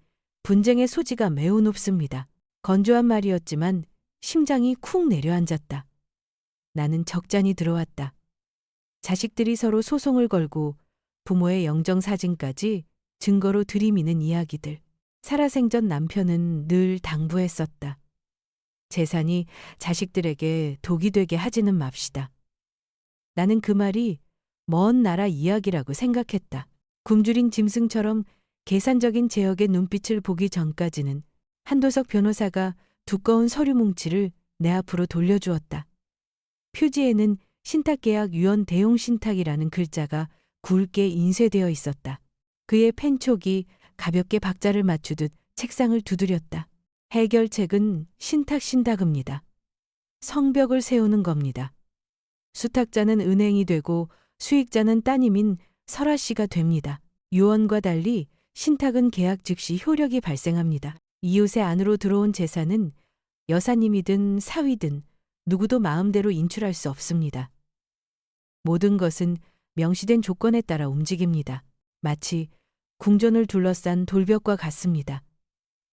분쟁의 소지가 매우 높습니다. 건조한 말이었지만 심장이 쿵 내려앉았다. 나는 적잖이 들어왔다. 자식들이 서로 소송을 걸고 부모의 영정사진까지 증거로 들이미는 이야기들. 살아생전 남편은 늘 당부했었다. 재산이 자식들에게 독이 되게 하지는 맙시다. 나는 그 말이 먼 나라 이야기라고 생각했다. 굶주린 짐승처럼 계산적인 제역의 눈빛을 보기 전까지는 한도석 변호사가 두꺼운 서류 뭉치를 내 앞으로 돌려주었다. 표지에는 신탁계약 유언 대용 신탁이라는 글자가 굵게 인쇄되어 있었다. 그의 펜촉이 가볍게 박자를 맞추듯 책상을 두드렸다. 해결책은 신탁신탁입니다. 성벽을 세우는 겁니다. 수탁자는 은행이 되고 수익자는 따님인 설아 씨가 됩니다. 유언과 달리 신탁은 계약 즉시 효력이 발생합니다. 이웃의 안으로 들어온 재산은 여사님이든 사위든 누구도 마음대로 인출할 수 없습니다. 모든 것은 명시된 조건에 따라 움직입니다. 마치 궁전을 둘러싼 돌벽과 같습니다.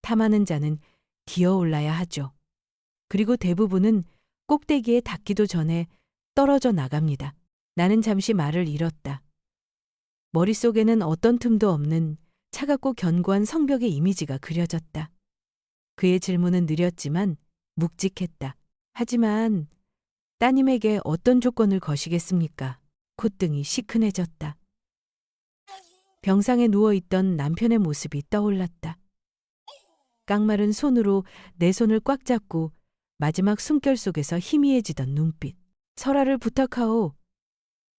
탐하는 자는 기어올라야 하죠. 그리고 대부분은 꼭대기에 닿기도 전에 떨어져 나갑니다. 나는 잠시 말을 잃었다. 머릿속에는 어떤 틈도 없는 차갑고 견고한 성벽의 이미지가 그려졌다. 그의 질문은 느렸지만 묵직했다. 하지만 따님에게 어떤 조건을 거시겠습니까? 콧등이 시큰해졌다. 병상에 누워있던 남편의 모습이 떠올랐다. 깡마른 손으로 내 손을 꽉 잡고 마지막 숨결 속에서 희미해지던 눈빛. 설아를 부탁하오.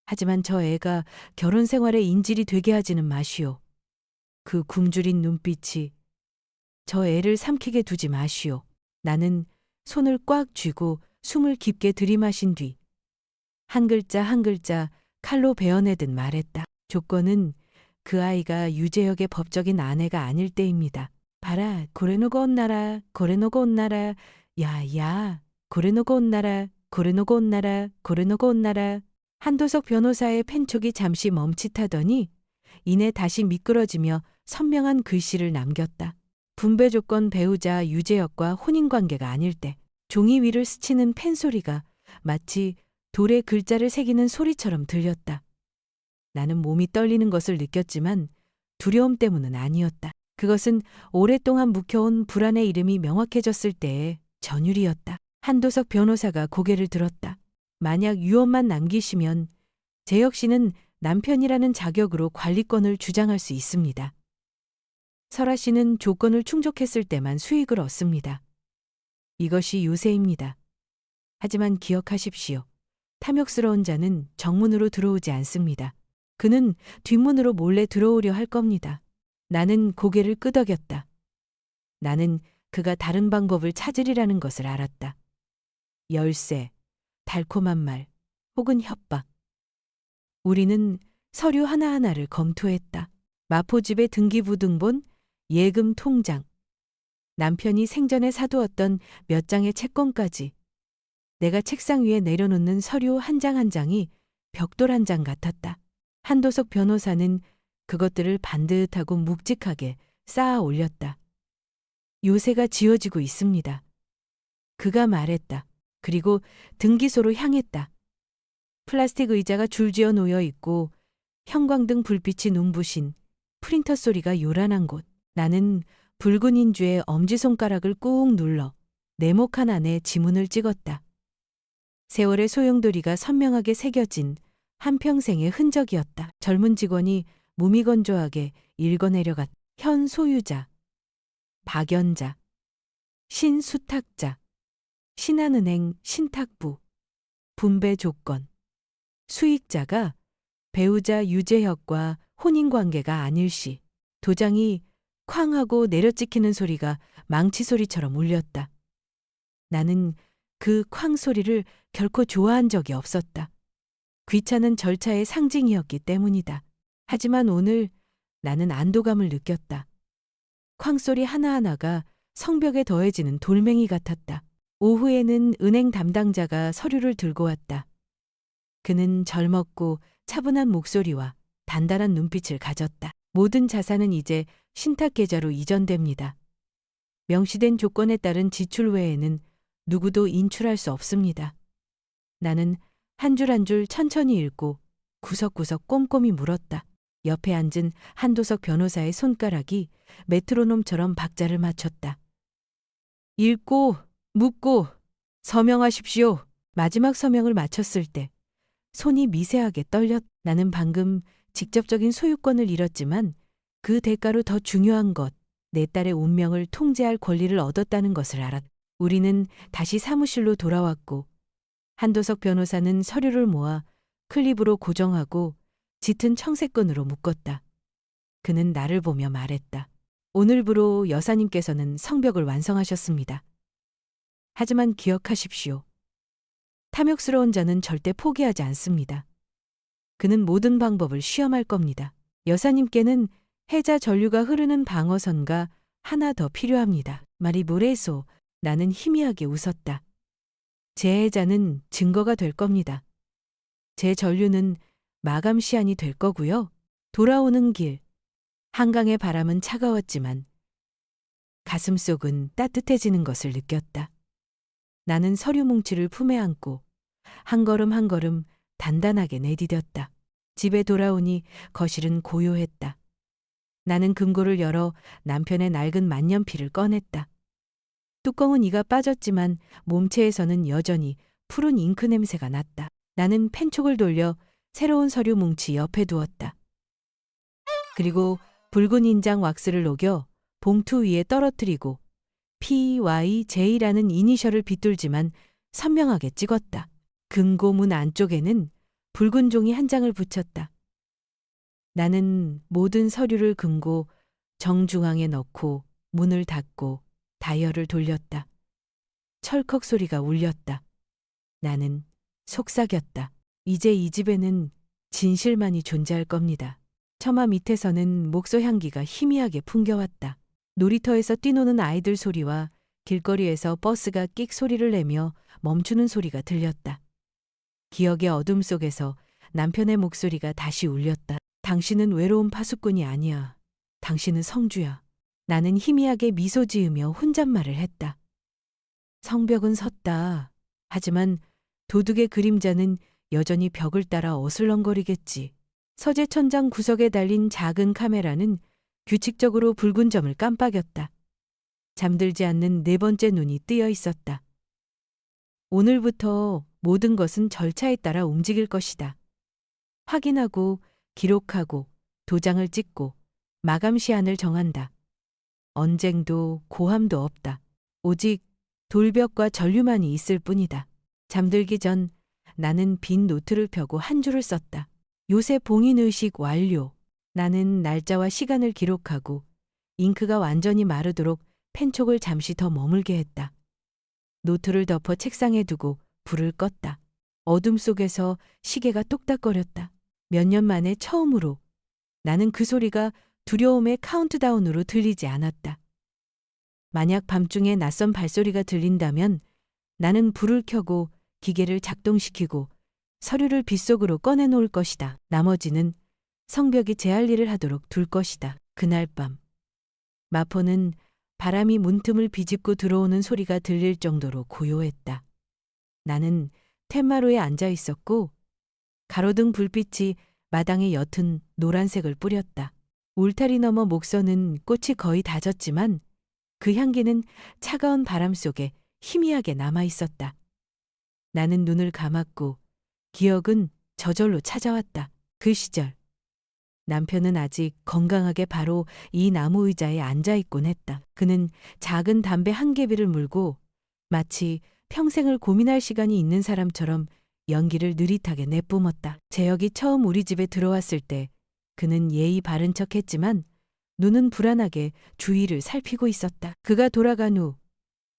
하지만 저 애가 결혼 생활에 인질이 되게 하지는 마시오. 그 굶주린 눈빛이 저 애를 삼키게 두지 마시오. 나는 손을 꽉 쥐고 숨을 깊게 들이마신 뒤 한 글자 한 글자 칼로 베어내듯 말했다. 조건은 그 아이가 유재혁의 법적인 아내가 아닐 때입니다. 봐라, 고래노고 온나라, 고래노고 온나라, 야야, 고래노고 온나라, 고래노고 온나라, 고래노고 온나라. 한도석 변호사의 펜촉이 잠시 멈칫하더니 이내 다시 미끄러지며 선명한 글씨를 남겼다. 분배 조건 배우자 유재혁과 혼인관계가 아닐 때 종이 위를 스치는 펜 소리가 마치 돌에 글자를 새기는 소리처럼 들렸다. 나는 몸이 떨리는 것을 느꼈지만 두려움 때문은 아니었다. 그것은 오랫동안 묵혀온 불안의 이름이 명확해졌을 때의 전율이었다. 한도석 변호사가 고개를 들었다. 만약 유언만 남기시면 재혁 씨는 남편이라는 자격으로 관리권을 주장할 수 있습니다. 설아 씨는 조건을 충족했을 때만 수익을 얻습니다. 이것이 요새입니다. 하지만 기억하십시오. 탐욕스러운 자는 정문으로 들어오지 않습니다. 그는 뒷문으로 몰래 들어오려 할 겁니다. 나는 고개를 끄덕였다. 나는 그가 다른 방법을 찾으리라는 것을 알았다. 열쇠, 달콤한 말, 혹은 협박. 우리는 서류 하나하나를 검토했다. 마포집의 등기부등본, 예금 통장, 남편이 생전에 사두었던 몇 장의 채권까지. 내가 책상 위에 내려놓는 서류 한 장 한 장이 벽돌 한 장 같았다. 한도석 변호사는 그것들을 반듯하고 묵직하게 쌓아 올렸다. 요새가 지어지고 있습니다. 그가 말했다. 그리고 등기소로 향했다. 플라스틱 의자가 줄지어 놓여 있고 형광등 불빛이 눈부신 프린터 소리가 요란한 곳. 나는 붉은 인주의 엄지손가락을 꾹 눌러 네모칸 안에 지문을 찍었다. 세월의 소용돌이가 선명하게 새겨진 한평생의 흔적이었다. 젊은 직원이 무미건조하게 읽어내려갔다. 현 소유자, 박연자, 신수탁자, 신한은행 신탁부, 분배 조건, 수익자가 배우자 유재혁과 혼인관계가 아닐 시. 도장이 쾅 하고 내려찍히는 소리가 망치 소리처럼 울렸다. 나는 그 쾅 소리를 결코 좋아한 적이 없었다. 귀찮은 절차의 상징이었기 때문이다. 하지만 오늘 나는 안도감을 느꼈다. 쾅 소리 하나하나가 성벽에 더해지는 돌멩이 같았다. 오후에는 은행 담당자가 서류를 들고 왔다. 그는 젊었고 차분한 목소리와 단단한 눈빛을 가졌다. 모든 자산은 이제 신탁계좌로 이전됩니다. 명시된 조건에 따른 지출 외에는 누구도 인출할 수 없습니다. 나는 한 줄 한 줄 천천히 읽고 구석구석 꼼꼼히 물었다. 옆에 앉은 한도석 변호사의 손가락이 메트로놈처럼 박자를 맞췄다. 읽고 묻고 서명하십시오. 마지막 서명을 마쳤을 때 손이 미세하게 떨렸. 나는 방금 직접적인 소유권을 잃었지만 그 대가로 더 중요한 것, 내 딸의 운명을 통제할 권리를 얻었다는 것을 알았다. 우리는 다시 사무실로 돌아왔고 한도석 변호사는 서류를 모아 클립으로 고정하고 짙은 청색끈으로 묶었다. 그는 나를 보며 말했다. 오늘부로 여사님께서는 성벽을 완성하셨습니다. 하지만 기억하십시오. 탐욕스러운 자는 절대 포기하지 않습니다. 그는 모든 방법을 시험할 겁니다. 여사님께는 해자 전류가 흐르는 방어선가 하나 더 필요합니다. 말이 뭐래소. 나는 희미하게 웃었다. 제 해자는 증거가 될 겁니다. 제 전류는 마감 시한이 될 거고요. 돌아오는 길, 한강의 바람은 차가웠지만 가슴속은 따뜻해지는 것을 느꼈다. 나는 서류 뭉치를 품에 안고 한 걸음 한 걸음 단단하게 내디뎠다. 집에 돌아오니 거실은 고요했다. 나는 금고를 열어 남편의 낡은 만년필을 꺼냈다. 뚜껑은 이가 빠졌지만 몸체에서는 여전히 푸른 잉크 냄새가 났다. 나는 펜촉을 돌려 새로운 서류 뭉치 옆에 두었다. 그리고 붉은 인장 왁스를 녹여 봉투 위에 떨어뜨리고 PYJ라는 이니셜을 빗돌지만 선명하게 찍었다. 금고 문 안쪽에는 붉은 종이 한 장을 붙였다. 나는 모든 서류를 금고 정중앙에 넣고 문을 닫고 다이얼을 돌렸다. 철컥 소리가 울렸다. 나는 속삭였다. 이제 이 집에는 진실만이 존재할 겁니다. 처마 밑에서는 목소 향기가 희미하게 풍겨왔다. 놀이터에서 뛰노는 아이들 소리와 길거리에서 버스가 끽 소리를 내며 멈추는 소리가 들렸다. 기억의 어둠 속에서 남편의 목소리가 다시 울렸다. 당신은 외로운 파수꾼이 아니야. 당신은 성주야. 나는 희미하게 미소 지으며 혼잣말을 했다. 성벽은 섰다. 하지만 도둑의 그림자는 여전히 벽을 따라 어슬렁거리겠지. 서재 천장 구석에 달린 작은 카메라는 규칙적으로 붉은 점을 깜빡였다. 잠들지 않는 네 번째 눈이 뜨여 있었다. 오늘부터 모든 것은 절차에 따라 움직일 것이다. 확인하고 기록하고 도장을 찍고 마감 시한을 정한다. 언쟁도 고함도 없다. 오직 돌벽과 전류만이 있을 뿐이다. 잠들기 전 나는 빈 노트를 펴고 한 줄을 썼다. 요새 봉인의식 완료. 나는 날짜와 시간을 기록하고 잉크가 완전히 마르도록 펜촉을 잠시 더 머물게 했다. 노트를 덮어 책상에 두고 불을 껐다. 어둠 속에서 시계가 똑딱거렸다. 몇 년 만에 처음으로 나는 그 소리가 두려움의 카운트다운으로 들리지 않았다. 만약 밤중에 낯선 발소리가 들린다면 나는 불을 켜고 기계를 작동시키고 서류를 빗속으로 꺼내놓을 것이다. 나머지는 성벽이 제 할 일을 하도록 둘 것이다. 그날 밤 마포는 바람이 문틈을 비집고 들어오는 소리가 들릴 정도로 고요했다. 나는 텐마루에 앉아 있었고 가로등 불빛이 마당에 옅은 노란색을 뿌렸다. 울타리 너머 목선은 꽃이 거의 다 졌지만 그 향기는 차가운 바람 속에 희미하게 남아 있었다. 나는 눈을 감았고 기억은 저절로 찾아왔다. 그 시절 남편은 아직 건강하게 바로 이 나무 의자에 앉아 있곤 했다. 그는 작은 담배 한 개비를 물고 마치 평생을 고민할 시간이 있는 사람처럼 연기를 느릿하게 내뿜었다. 재혁이 처음 우리 집에 들어왔을 때 그는 예의 바른 척했지만 눈은 불안하게 주위를 살피고 있었다. 그가 돌아간 후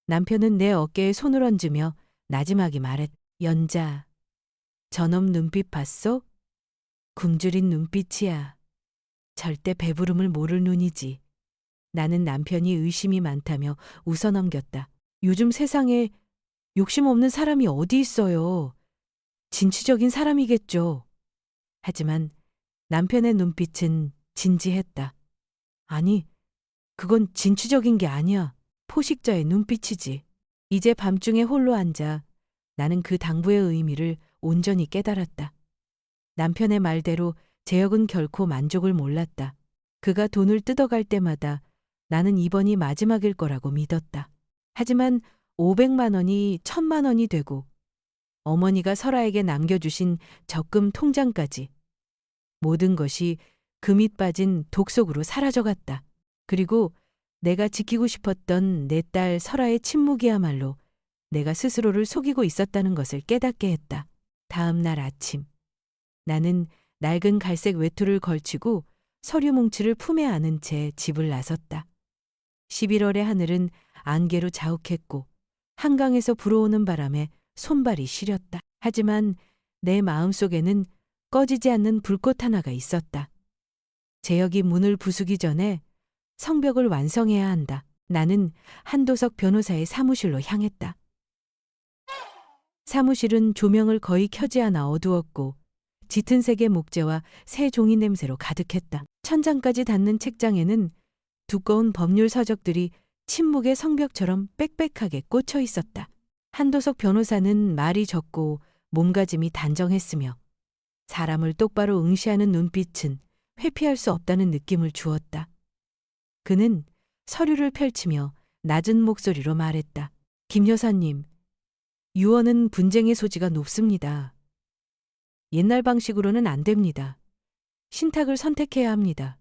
남편은 내 어깨에 손을 얹으며 나지막이 말했다. 연자, 저놈 눈빛 봤소? 굶주린 눈빛이야. 절대 배부름을 모를 눈이지. 나는 남편이 의심이 많다며 웃어넘겼다. 요즘 세상에 욕심 없는 사람이 어디 있어요. 진취적인 사람이겠죠. 하지만 남편의 눈빛은 진지했다. 아니, 그건 진취적인 게 아니야. 포식자의 눈빛이지. 이제 밤중에 홀로 앉아 나는 그 당부의 의미를 온전히 깨달았다. 남편의 말대로 재혁은 결코 만족을 몰랐다. 그가 돈을 뜯어갈 때마다 나는 이번이 마지막일 거라고 믿었다. 하지만 500만 원이 1000만 원이 되고 어머니가 설아에게 남겨주신 적금 통장까지 모든 것이 금이 빠진 독 속으로 사라져갔다. 그리고 내가 지키고 싶었던 내 딸 설아의 침묵이야말로 내가 스스로를 속이고 있었다는 것을 깨닫게 했다. 다음 날 아침 나는 낡은 갈색 외투를 걸치고 서류 뭉치를 품에 안은 채 집을 나섰다. 11월의 하늘은 안개로 자욱했고 한강에서 불어오는 바람에 손발이 시렸다. 하지만 내 마음속에는 꺼지지 않는 불꽃 하나가 있었다. 재혁이 문을 부수기 전에 성벽을 완성해야 한다. 나는 한도석 변호사의 사무실로 향했다. 사무실은 조명을 거의 켜지 않아 어두웠고 짙은 색의 목재와 새 종이 냄새로 가득했다. 천장까지 닿는 책장에는 두꺼운 법률 서적들이 침묵의 성벽처럼 빽빽하게 꽂혀 있었다. 한도석 변호사는 말이 적고 몸가짐이 단정했으며 사람을 똑바로 응시하는 눈빛은 회피할 수 없다는 느낌을 주었다. 그는 서류를 펼치며 낮은 목소리로 말했다. 김 여사님, 유언은 분쟁의 소지가 높습니다. 옛날 방식으로는 안 됩니다. 신탁을 선택해야 합니다.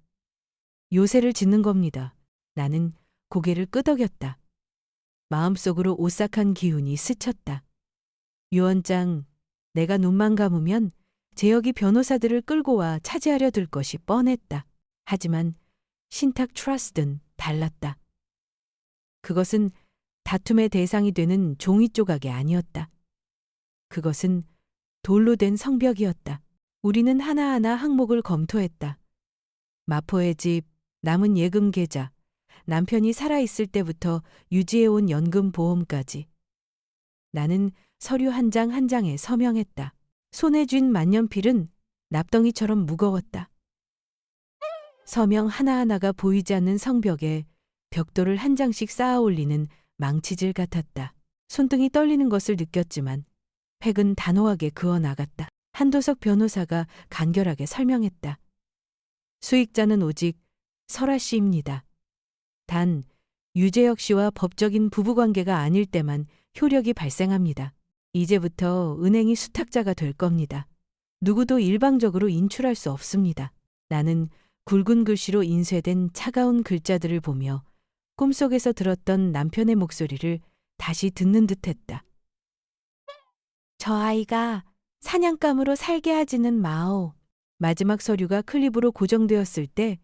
요새를 짓는 겁니다. 나는 고개를 끄덕였다. 마음속으로 오싹한 기운이 스쳤다. 유언장, 내가 눈만 감으면 재혁이 변호사들을 끌고 와 차지하려 들 것이 뻔했다. 하지만 신탁 트러스트는 달랐다. 그것은 다툼의 대상이 되는 종이 조각이 아니었다. 그것은 돌로 된 성벽이었다. 우리는 하나하나 항목을 검토했다. 마포의 집, 남은 예금 계좌, 남편이 살아있을 때부터 유지해온 연금 보험까지. 나는 서류 한 장 한 장에 서명했다. 손에 쥔 만년필은 납덩이처럼 무거웠다. 서명 하나하나가 보이지 않는 성벽에 벽돌을 한 장씩 쌓아 올리는 망치질 같았다. 손등이 떨리는 것을 느꼈지만 획은 단호하게 그어 나갔다. 한도석 변호사가 간결하게 설명했다. 수익자는 오직 설아 씨입니다. 단 유재혁 씨와 법적인 부부관계가 아닐 때만 효력이 발생합니다. 이제부터 은행이 수탁자가 될 겁니다. 누구도 일방적으로 인출할 수 없습니다. 나는 굵은 글씨로 인쇄된 차가운 글자들을 보며 꿈속에서 들었던 남편의 목소리를 다시 듣는 듯했다. 저 아이가 사냥감으로 살게 하지는 마오. 마지막 서류가 클립으로 고정되었을 때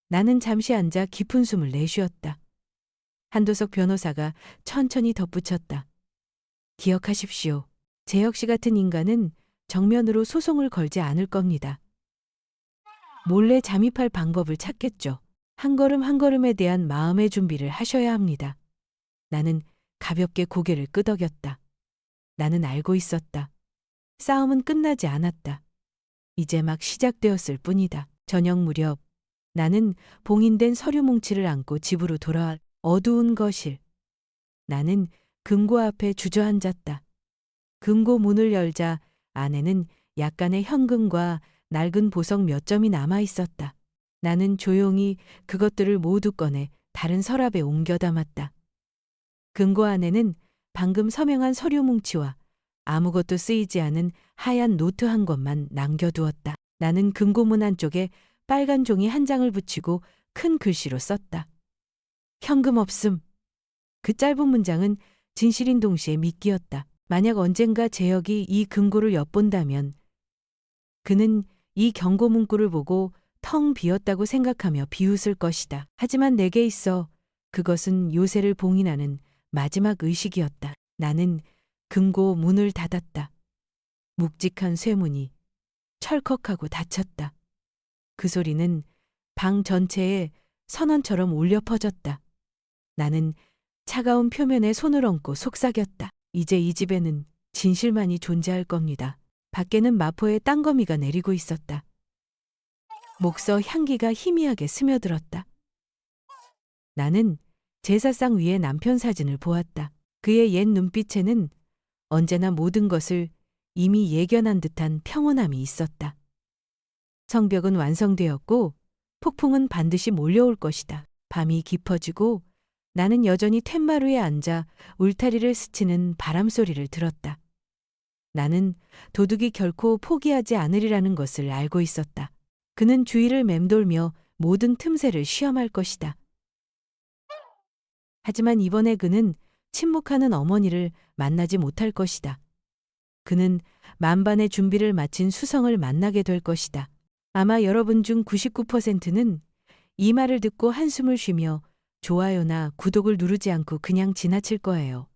나는 잠시 앉아 깊은 숨을 내쉬었다. 한도석 변호사가 천천히 덧붙였다. 기억하십시오. 재혁 씨 같은 인간은 정면으로 소송을 걸지 않을 겁니다. 몰래 잠입할 방법을 찾겠죠. 한 걸음 한 걸음에 대한 마음의 준비를 하셔야 합니다. 나는 가볍게 고개를 끄덕였다. 나는 알고 있었다. 싸움은 끝나지 않았다. 이제 막 시작되었을 뿐이다. 저녁 무렵 나는 봉인된 서류 뭉치를 안고 집으로 돌아와 어두운 거실. 나는 금고 앞에 주저앉았다. 금고 문을 열자 안에는 약간의 현금과 낡은 보석 몇 점이 남아 있었다. 나는 조용히 그것들을 모두 꺼내 다른 서랍에 옮겨 담았다. 금고 안에는 방금 서명한 서류 뭉치와 아무것도 쓰이지 않은 하얀 노트 한 권만 남겨두었다. 나는 금고문 안쪽에 빨간 종이 한 장을 붙이고 큰 글씨로 썼다. 현금 없음. 그 짧은 문장은 진실인 동시에 미끼였다. 만약 언젠가 재혁이 이 금고를 엿본다면 그는 이 경고 문구를 보고 텅 비었다고 생각하며 비웃을 것이다. 하지만 내게 있어 그것은 요새를 봉인하는 마지막 의식이었다. 나는 금고 문을 닫았다. 묵직한 쇠문이 철컥하고 닫혔다. 그 소리는 방 전체에 선언처럼 울려 퍼졌다. 나는 차가운 표면에 손을 얹고 속삭였다. 이제 이 집에는 진실만이 존재할 겁니다. 밖에는 마포의 땅거미가 내리고 있었다. 목서 향기가 희미하게 스며들었다. 나는 제사상 위에 남편 사진을 보았다. 그의 옛 눈빛에는 언제나 모든 것을 이미 예견한 듯한 평온함이 있었다. 성벽은 완성되었고 폭풍은 반드시 몰려올 것이다. 밤이 깊어지고 나는 여전히 툇마루에 앉아 울타리를 스치는 바람 소리를 들었다. 나는 도둑이 결코 포기하지 않으리라는 것을 알고 있었다. 그는 주위를 맴돌며 모든 틈새를 시험할 것이다. 하지만 이번에 그는 침묵하는 어머니를 만나지 못할 것이다. 그는 만반의 준비를 마친 수성을 만나게 될 것이다. 아마 여러분 중 99%는 이 말을 듣고 한숨을 쉬며 좋아요나 구독을 누르지 않고 그냥 지나칠 거예요.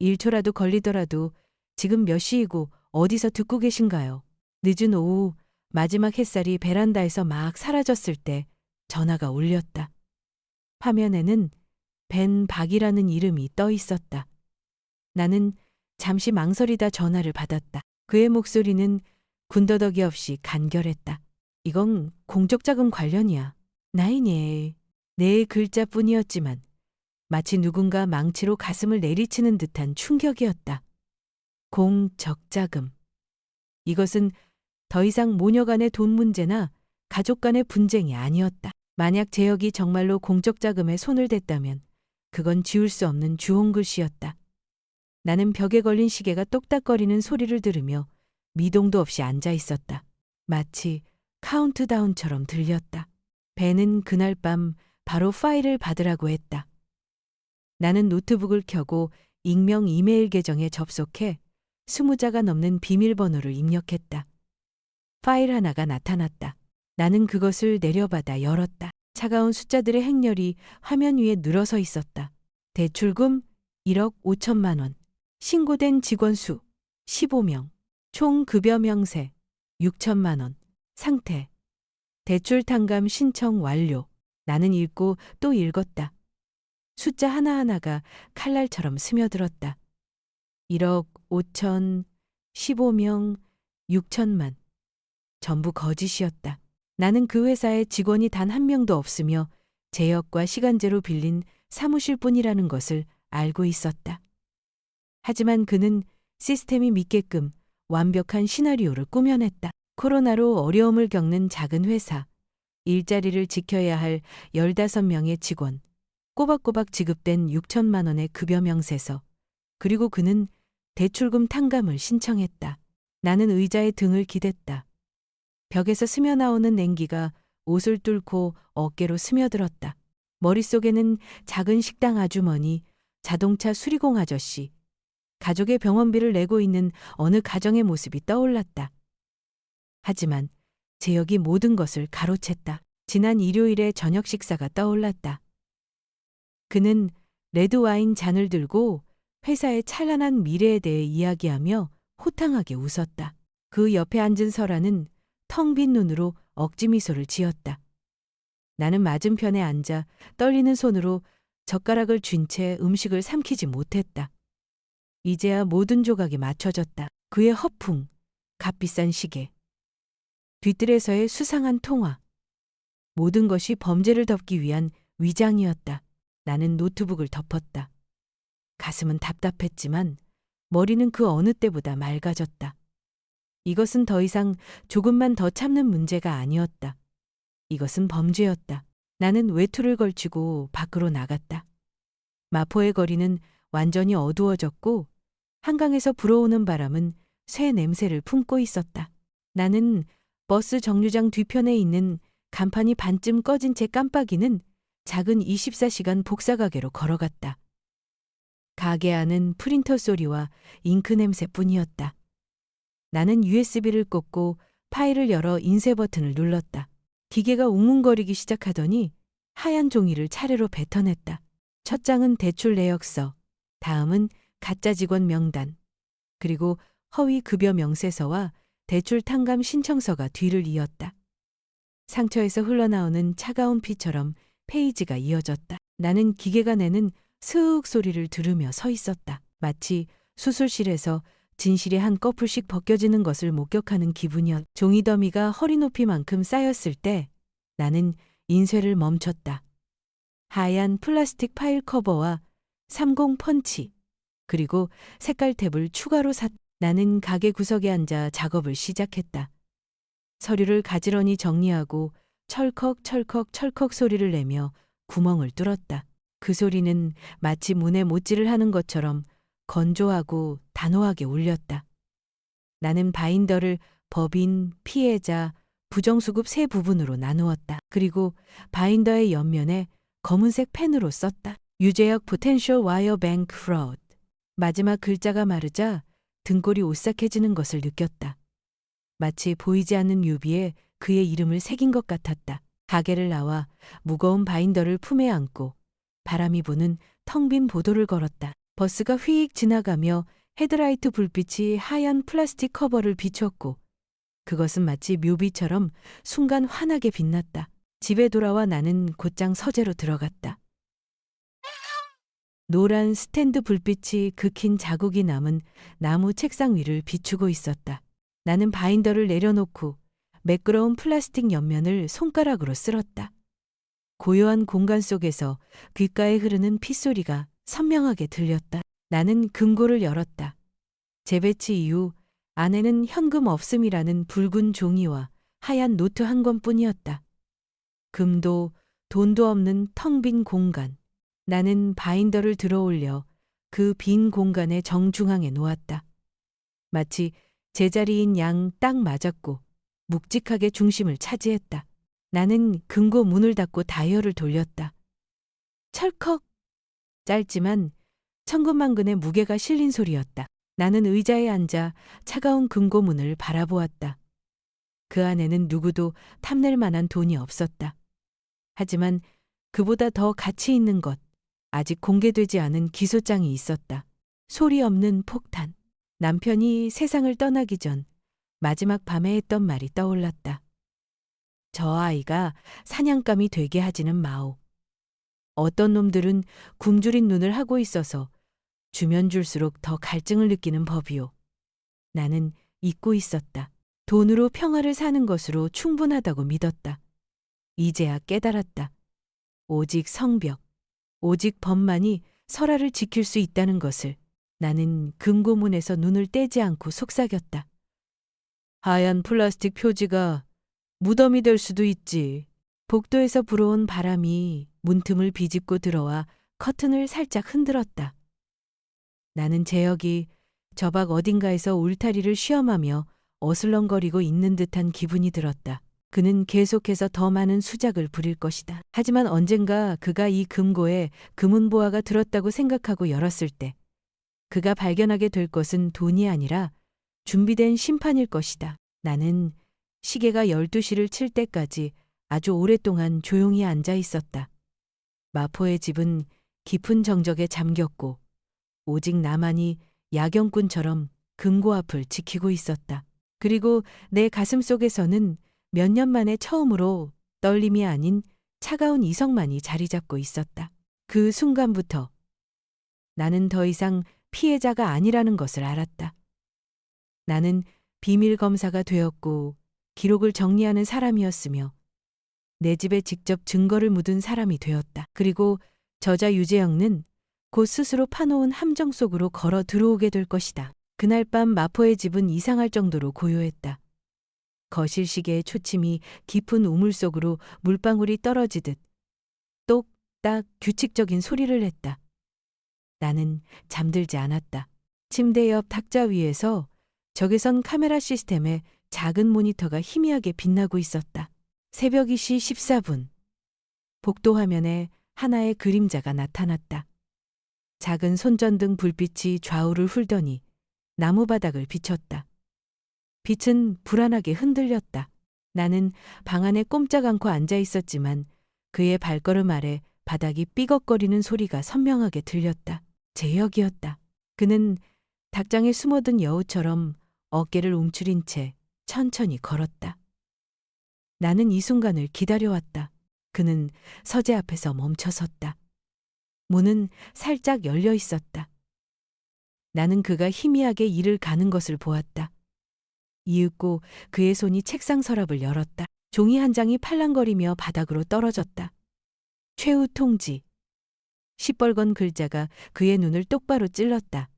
1초라도 걸리더라도 지금 몇 시이고 어디서 듣고 계신가요? 늦은 오후 마지막 햇살이 베란다에서 막 사라졌을 때 전화가 울렸다. 화면에는 벤 박이라는 이름이 떠 있었다. 나는 잠시 망설이다 전화를 받았다. 그의 목소리는 군더더기 없이 간결했다. 이건 공적자금 관련이야. 나이네. 네 글자뿐이었지만 마치 누군가 망치로 가슴을 내리치는 듯한 충격이었다. 공적자금. 이것은 더 이상 모녀 간의 돈 문제나 가족 간의 분쟁이 아니었다. 만약 재혁이 정말로 공적자금에 손을 댔다면 그건 지울 수 없는 주홍글씨였다. 나는 벽에 걸린 시계가 똑딱거리는 소리를 들으며 미동도 없이 앉아 있었다. 마치 카운트다운처럼 들렸다. 벤은 그날 밤 바로 파일을 받으라고 했다. 나는 노트북을 켜고 익명 이메일 계정에 접속해 20자가 넘는 비밀번호를 입력했다. 파일 하나가 나타났다. 나는 그것을 내려받아 열었다. 차가운 숫자들의 행렬이 화면 위에 늘어서 있었다. 대출금 1억 5천만 원. 신고된 직원 수 15명. 총 급여 명세 6천만 원. 상태. 대출 탕감 신청 완료. 나는 읽고 또 읽었다. 숫자 하나하나가 칼날처럼 스며들었다. 1억 5천, 15명, 6천만. 전부 거짓이었다. 나는 그 회사에 직원이 단 한 명도 없으며 재역과 시간제로 빌린 사무실뿐이라는 것을 알고 있었다. 하지만 그는 시스템이 믿게끔 완벽한 시나리오를 꾸며냈다. 코로나로 어려움을 겪는 작은 회사, 일자리를 지켜야 할 15명의 직원, 꼬박꼬박 지급된 6천만 원의 급여 명세서, 그리고 그는 대출금 탕감을 신청했다. 나는 의자에 등을 기댔다. 벽에서 스며나오는 냉기가 옷을 뚫고 어깨로 스며들었다. 머릿속에는 작은 식당 아주머니, 자동차 수리공 아저씨, 가족의 병원비를 내고 있는 어느 가정의 모습이 떠올랐다. 하지만 재혁이 모든 것을 가로챘다. 지난 일요일의 저녁 식사가 떠올랐다. 그는 레드와인 잔을 들고 회사의 찬란한 미래에 대해 이야기하며 호탕하게 웃었다. 그 옆에 앉은 설아는 텅 빈 눈으로 억지 미소를 지었다. 나는 맞은편에 앉아 떨리는 손으로 젓가락을 쥔 채 음식을 삼키지 못했다. 이제야 모든 조각이 맞춰졌다. 그의 허풍, 값비싼 시계, 뒤뜰에서의 수상한 통화. 모든 것이 범죄를 덮기 위한 위장이었다. 나는 노트북을 덮었다. 가슴은 답답했지만 머리는 그 어느 때보다 맑아졌다. 이것은 더 이상 조금만 더 참는 문제가 아니었다. 이것은 범죄였다. 나는 외투를 걸치고 밖으로 나갔다. 마포의 거리는 완전히 어두워졌고 한강에서 불어오는 바람은 쇠 냄새를 품고 있었다. 나는 버스 정류장 뒤편에 있는 간판이 반쯤 꺼진 채 깜빡이는 작은 24시간 복사가게로 걸어갔다. 가게 안은 프린터 소리와 잉크 냄새뿐이었다. 나는 USB를 꽂고 파일을 열어 인쇄 버튼을 눌렀다. 기계가 웅웅거리기 시작하더니 하얀 종이를 차례로 뱉어냈다. 첫 장은 대출 내역서, 다음은 가짜 직원 명단, 그리고 허위 급여 명세서와 대출 탕감 신청서가 뒤를 이었다. 상처에서 흘러나오는 차가운 피처럼 페이지가 이어졌다. 나는 기계가 내는 스윽 소리를 들으며 서 있었다. 마치 수술실에서 진실의 한 꺼풀씩 벗겨지는 것을 목격하는 기분이었다. 종이 더미가 허리 높이만큼 쌓였을 때 나는 인쇄를 멈췄다. 하얀 플라스틱 파일 커버와 30 펀치, 그리고 색깔 탭을 추가로 샀다. 나는 가게 구석에 앉아 작업을 시작했다. 서류를 가지런히 정리하고 철컥 소리를 내며 구멍을 뚫었다. 그 소리는 마치 문에 못질을 하는 것처럼 건조하고 단호하게 울렸다. 나는 바인더를 법인, 피해자, 부정수급 세 부분으로 나누었다. 그리고 바인더의 옆면에 검은색 펜으로 썼다. 유죄역 Potential Wire Bank Fraud. 마지막 글자가 마르자 등골이 오싹해지는 것을 느꼈다. 마치 보이지 않는 뮤비에 그의 이름을 새긴 것 같았다. 가게를 나와 무거운 바인더를 품에 안고 바람이 부는 텅 빈 보도를 걸었다. 버스가 휙 지나가며 헤드라이트 불빛이 하얀 플라스틱 커버를 비췄고 그것은 마치 묘비처럼 순간 환하게 빛났다. 집에 돌아와 나는 곧장 서재로 들어갔다. 노란 스탠드 불빛이 극힌 자국이 남은 나무 책상 위를 비추고 있었다. 나는 바인더를 내려놓고 매끄러운 플라스틱 옆면을 손가락으로 쓸었다. 고요한 공간 속에서 귓가에 흐르는 핏소리가 선명하게 들렸다. 나는 금고를 열었다. 재배치 이후 안에는 현금 없음이라는 붉은 종이와 하얀 노트 한 권뿐이었다. 금도 돈도 없는 텅 빈 공간. 나는 바인더를 들어올려 그 빈 공간의 정중앙에 놓았다. 마치 제자리인 양 딱 맞았고 묵직하게 중심을 차지했다. 나는 금고 문을 닫고 다이얼을 돌렸다. 철컥! 짧지만 천근만근의 무게가 실린 소리였다. 나는 의자에 앉아 차가운 금고문을 바라보았다. 그 안에는 누구도 탐낼 만한 돈이 없었다. 하지만 그보다 더 가치 있는 것, 아직 공개되지 않은 기소장이 있었다. 소리 없는 폭탄. 남편이 세상을 떠나기 전 마지막 밤에 했던 말이 떠올랐다. 저 아이가 사냥감이 되게 하지는 마오. 어떤 놈들은 굶주린 눈을 하고 있어서 주면 줄수록 더 갈증을 느끼는 법이오. 나는 잊고 있었다. 돈으로 평화를 사는 것으로 충분하다고 믿었다. 이제야 깨달았다. 오직 성벽, 오직 법만이 설아를 지킬 수 있다는 것을. 나는 금고문에서 눈을 떼지 않고 속삭였다. 하얀 플라스틱 표지가 무덤이 될 수도 있지. 복도에서 불어온 바람이 문틈을 비집고 들어와 커튼을 살짝 흔들었다. 나는 재혁이 저 밖 어딘가에서 울타리를 시험하며 어슬렁거리고 있는 듯한 기분이 들었다. 그는 계속해서 더 많은 수작을 부릴 것이다. 하지만 언젠가 그가 이 금고에 금은보화가 들었다고 생각하고 열었을 때 그가 발견하게 될 것은 돈이 아니라 준비된 심판일 것이다. 나는 시계가 12시를 칠 때까지 아주 오랫동안 조용히 앉아 있었다. 마포의 집은 깊은 정적에 잠겼고 오직 나만이 야경꾼처럼 금고 앞을 지키고 있었다. 그리고 내 가슴 속에서는 몇 년 만에 처음으로 떨림이 아닌 차가운 이성만이 자리 잡고 있었다. 그 순간부터 나는 더 이상 피해자가 아니라는 것을 알았다. 나는 비밀 검사가 되었고 기록을 정리하는 사람이었으며 내 집에 직접 증거를 묻은 사람이 되었다. 그리고 저자 유재영은 곧 스스로 파놓은 함정 속으로 걸어 들어오게 될 것이다. 그날 밤 마포의 집은 이상할 정도로 고요했다. 거실 시계의 초침이 깊은 우물 속으로 물방울이 떨어지듯 똑딱 규칙적인 소리를 냈다. 나는 잠들지 않았다. 침대 옆 탁자 위에서 적외선 카메라 시스템의 작은 모니터가 희미하게 빛나고 있었다. 새벽 2시 14분. 복도 화면에 하나의 그림자가 나타났다. 작은 손전등 불빛이 좌우를 훑더니 나무 바닥을 비췄다. 빛은 불안하게 흔들렸다. 나는 방 안에 꼼짝 않고 앉아 있었지만 그의 발걸음 아래 바닥이 삐걱거리는 소리가 선명하게 들렸다. 재혁이었다. 그는 닭장에 숨어든 여우처럼 어깨를 움츠린 채 천천히 걸었다. 나는 이 순간을 기다려왔다. 그는 서재 앞에서 멈춰 섰다. 문은 살짝 열려 있었다. 나는 그가 희미하게 일을 가는 것을 보았다. 이윽고 그의 손이 책상 서랍을 열었다. 종이 한 장이 팔랑거리며 바닥으로 떨어졌다. 최후 통지. 시뻘건 글자가 그의 눈을 똑바로 찔렀다.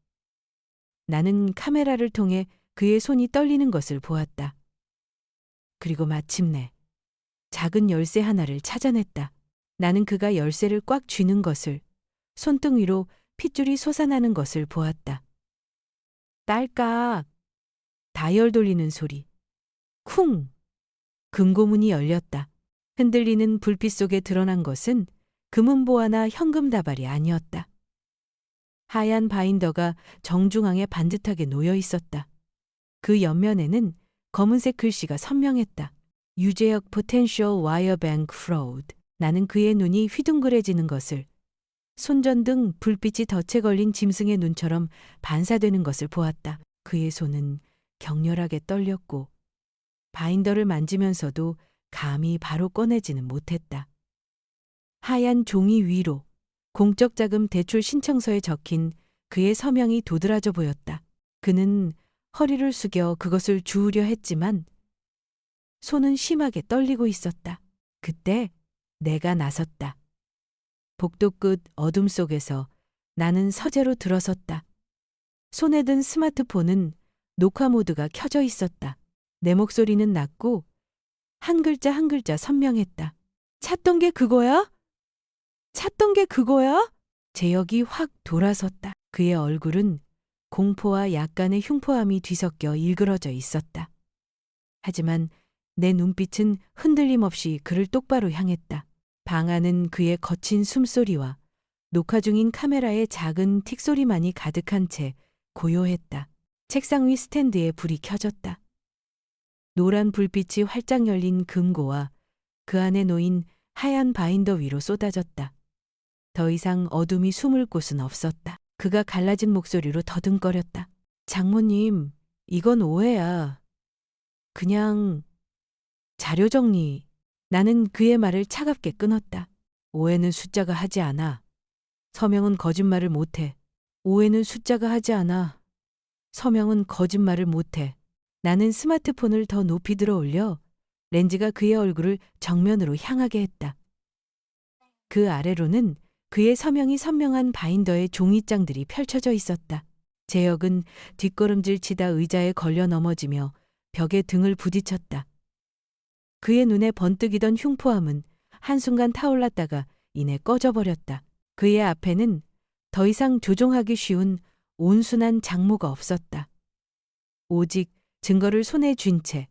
나는 카메라를 통해 그의 손이 떨리는 것을 보았다. 그리고 마침내 작은 열쇠 하나를 찾아냈다. 나는 그가 열쇠를 꽉 쥐는 것을, 손등 위로 핏줄이 솟아나는 것을 보았다. 딸깍. 다이얼 돌리는 소리. 쿵. 금고문이 열렸다. 흔들리는 불빛 속에 드러난 것은 금은보화나 현금 다발이 아니었다. 하얀 바인더가 정중앙에 반듯하게 놓여 있었다. 그 옆면에는 검은색 글씨가 선명했다. 유재혁 Potential Wire Bank Fraud. 나는 그의 눈이 휘둥그레지는 것을, 손전등 불빛이 덫에 걸린 짐승의 눈처럼 반사되는 것을 보았다. 그의 손은 격렬하게 떨렸고 바인더를 만지면서도 감히 바로 꺼내지는 못했다. 하얀 종이 위로 공적 자금 대출 신청서에 적힌 그의 서명이 도드라져 보였다. 그는 허리를 숙여 그것을 주우려 했지만 손은 심하게 떨리고 있었다. 그때 내가 나섰다. 복도 끝 어둠 속에서 나는 서재로 들어섰다. 손에 든 스마트폰은 녹화 모드가 켜져 있었다. 내 목소리는 낮고 한 글자 한 글자 선명했다. 찾던 게 그거야? 찾던 게 그거야? 재혁이 확 돌아섰다. 그의 얼굴은 공포와 약간의 흉포함이 뒤섞여 일그러져 있었다. 하지만 내 눈빛은 흔들림 없이 그를 똑바로 향했다. 방 안은 그의 거친 숨소리와 녹화 중인 카메라의 작은 틱소리만이 가득한 채 고요했다. 책상 위 스탠드에 불이 켜졌다. 노란 불빛이 활짝 열린 금고와 그 안에 놓인 하얀 바인더 위로 쏟아졌다. 더 이상 어둠이 숨을 곳은 없었다. 그가 갈라진 목소리로 더듬거렸다. 장모님, 이건 오해야. 그냥 자료 정리. 나는 그의 말을 차갑게 끊었다. 오해는 숫자가 하지 않아. 서명은 거짓말을 못해. 오해는 숫자가 하지 않아. 서명은 거짓말을 못해. 나는 스마트폰을 더 높이 들어 올려 렌즈가 그의 얼굴을 정면으로 향하게 했다. 그 아래로는 그의 서명이 선명한 바인더의 종이장들이 펼쳐져 있었다. 재혁은 뒷걸음질 치다 의자에 걸려 넘어지며 벽에 등을 부딪혔다. 그의 눈에 번뜩이던 흉포함은 한순간 타올랐다가 이내 꺼져버렸다. 그의 앞에는 더 이상 조종하기 쉬운 온순한 장모가 없었다. 오직 증거를 손에 쥔 채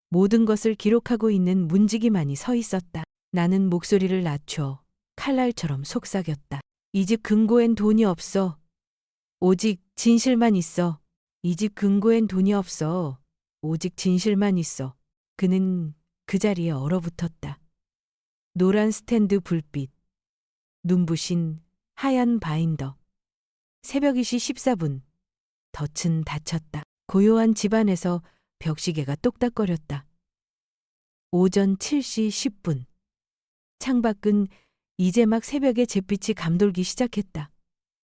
모든 것을 기록하고 있는 문지기만이 서 있었다. 나는 목소리를 낮춰 칼날처럼 속삭였다. 이 집 금고엔 돈이 없어. 오직 진실만 있어. 이 집 금고엔 돈이 없어. 오직 진실만 있어. 그는 그 자리에 얼어붙었다. 노란 스탠드 불빛, 눈부신 하얀 바인더. 새벽 2시 14분, 덫은 닫혔다. 고요한 집안에서 벽시계가 똑딱거렸다. 오전 7시 10분. 창밖은 이제 막 새벽의 잿빛이 감돌기 시작했다.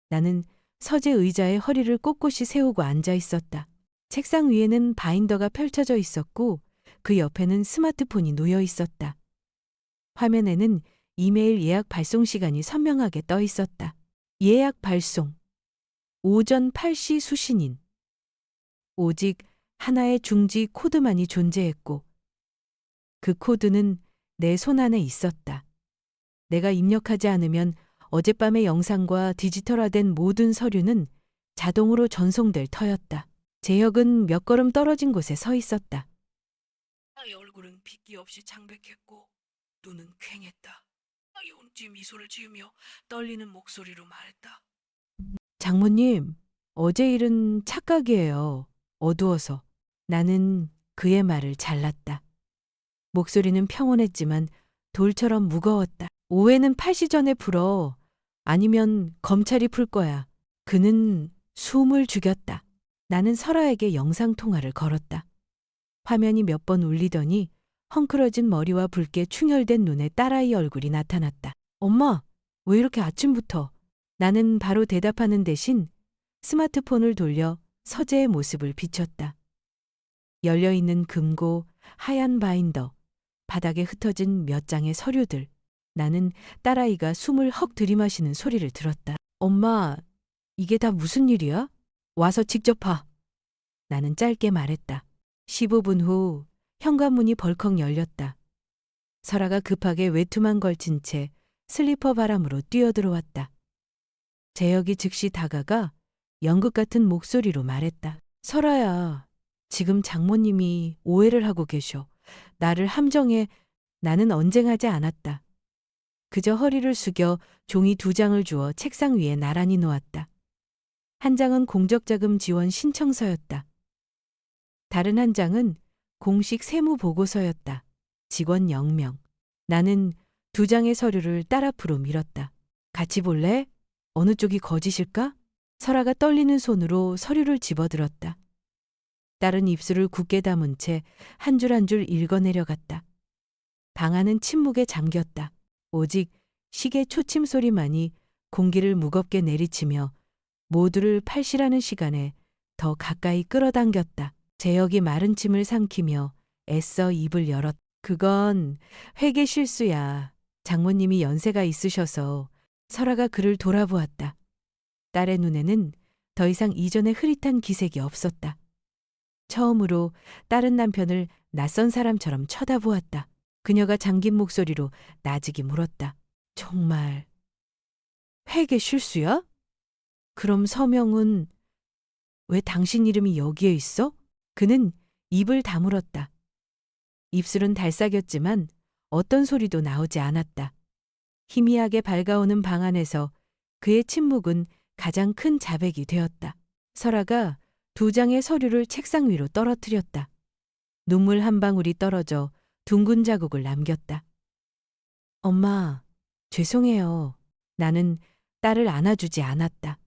나는 서재 의자에 허리를 꼿꼿이 세우고 앉아 있었다. 책상 위에는 바인더가 펼쳐져 있었고 그 옆에는 스마트폰이 놓여 있었다. 화면에는 이메일 예약 발송 시간이 선명하게 떠 있었다. 예약 발송. 오전 8시 수신인. 오직 하나의 중지 코드만이 존재했고 그 코드는 내 손안에 있었다. 내가 입력하지 않으면 어젯밤의 영상과 디지털화된 모든 서류는 자동으로 전송될 터였다. 재혁은 몇 걸음 떨어진 곳에 서 있었다. 나의 얼굴은 핏기 없이 창백했고 눈은 퀭했다. 용지 미소를 지으며 떨리는 목소리로 말했다. 장모님, 어제 일은 착각이에요. 어두워서. 나는 그의 말을 잘랐다. 목소리는 평온했지만 돌처럼 무거웠다. 오해는 8시 전에 풀어. 아니면 검찰이 풀 거야. 그는 숨을 죽였다. 나는 설아에게 영상통화를 걸었다. 화면이 몇 번 울리더니 헝클어진 머리와 붉게 충혈된 눈에 딸아이 얼굴이 나타났다. 엄마, 왜 이렇게 아침부터? 나는 바로 대답하는 대신 스마트폰을 돌려 서재의 모습을 비췄다. 열려있는 금고, 하얀 바인더, 바닥에 흩어진 몇 장의 서류들. 나는 딸아이가 숨을 헉 들이마시는 소리를 들었다. 엄마, 이게 다 무슨 일이야? 와서 직접 봐. 나는 짧게 말했다. 15분 후 현관문이 벌컥 열렸다. 설아가 급하게 외투만 걸친 채 슬리퍼 바람으로 뛰어들어왔다. 재혁이 즉시 다가가 연극 같은 목소리로 말했다. 설아야, 지금 장모님이 오해를 하고 계셔. 나를 함정에. 나는 언쟁하지 않았다. 그저 허리를 숙여 종이 2장을 주어 책상 위에 나란히 놓았다. 한 장은 공적자금 지원 신청서였다. 다른 한 장은 공식 세무 보고서였다. 직원 0명. 나는 2장의 서류를 딸 앞으로 밀었다. 같이 볼래? 어느 쪽이 거짓일까? 설아가 떨리는 손으로 서류를 집어들었다. 딸은 입술을 굳게 다문 채 한 줄 한 줄 읽어내려갔다. 방 안은 침묵에 잠겼다. 오직 시계 초침 소리만이 공기를 무겁게 내리치며 모두를 팔씨라는 시간에 더 가까이 끌어당겼다. 재혁이 마른 침을 삼키며 애써 입을 열었다. 그건 회계 실수야. 장모님이 연세가 있으셔서. 설아가 그를 돌아보았다. 딸의 눈에는 더 이상 이전의 흐릿한 기색이 없었다. 처음으로 딸은 남편을 낯선 사람처럼 쳐다보았다. 그녀가 잠긴 목소리로 나직이 물었다. 정말 회계 실수야? 그럼 서명은 왜 당신 이름이 여기에 있어? 그는 입을 다물었다. 입술은 달싹였지만 어떤 소리도 나오지 않았다. 희미하게 밝아오는 방 안에서 그의 침묵은 가장 큰 자백이 되었다. 설아가 2장의 서류를 책상 위로 떨어뜨렸다. 눈물 한 방울이 떨어져 둥근 자국을 남겼다. 엄마, 죄송해요. 나는 딸을 안아주지 않았다.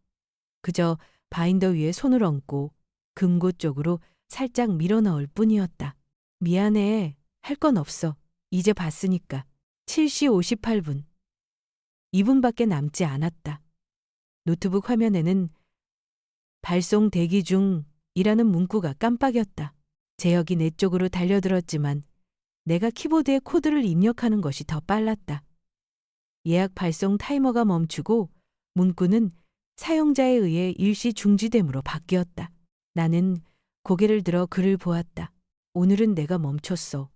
그저 바인더 위에 손을 얹고 금고 쪽으로 살짝 밀어넣을 뿐이었다. 미안해. 할 건 없어. 이제 봤으니까. 7시 58분. 2분밖에 남지 않았다. 노트북 화면에는 발송 대기 중이라는 문구가 깜빡였다. 재혁이 내 쪽으로 달려들었지만 내가 키보드에 코드를 입력하는 것이 더 빨랐다. 예약 발송 타이머가 멈추고 문구는 사용자에 의해 일시 중지됨으로 바뀌었다. 나는 고개를 들어 그를 보았다. 오늘은 내가 멈췄어.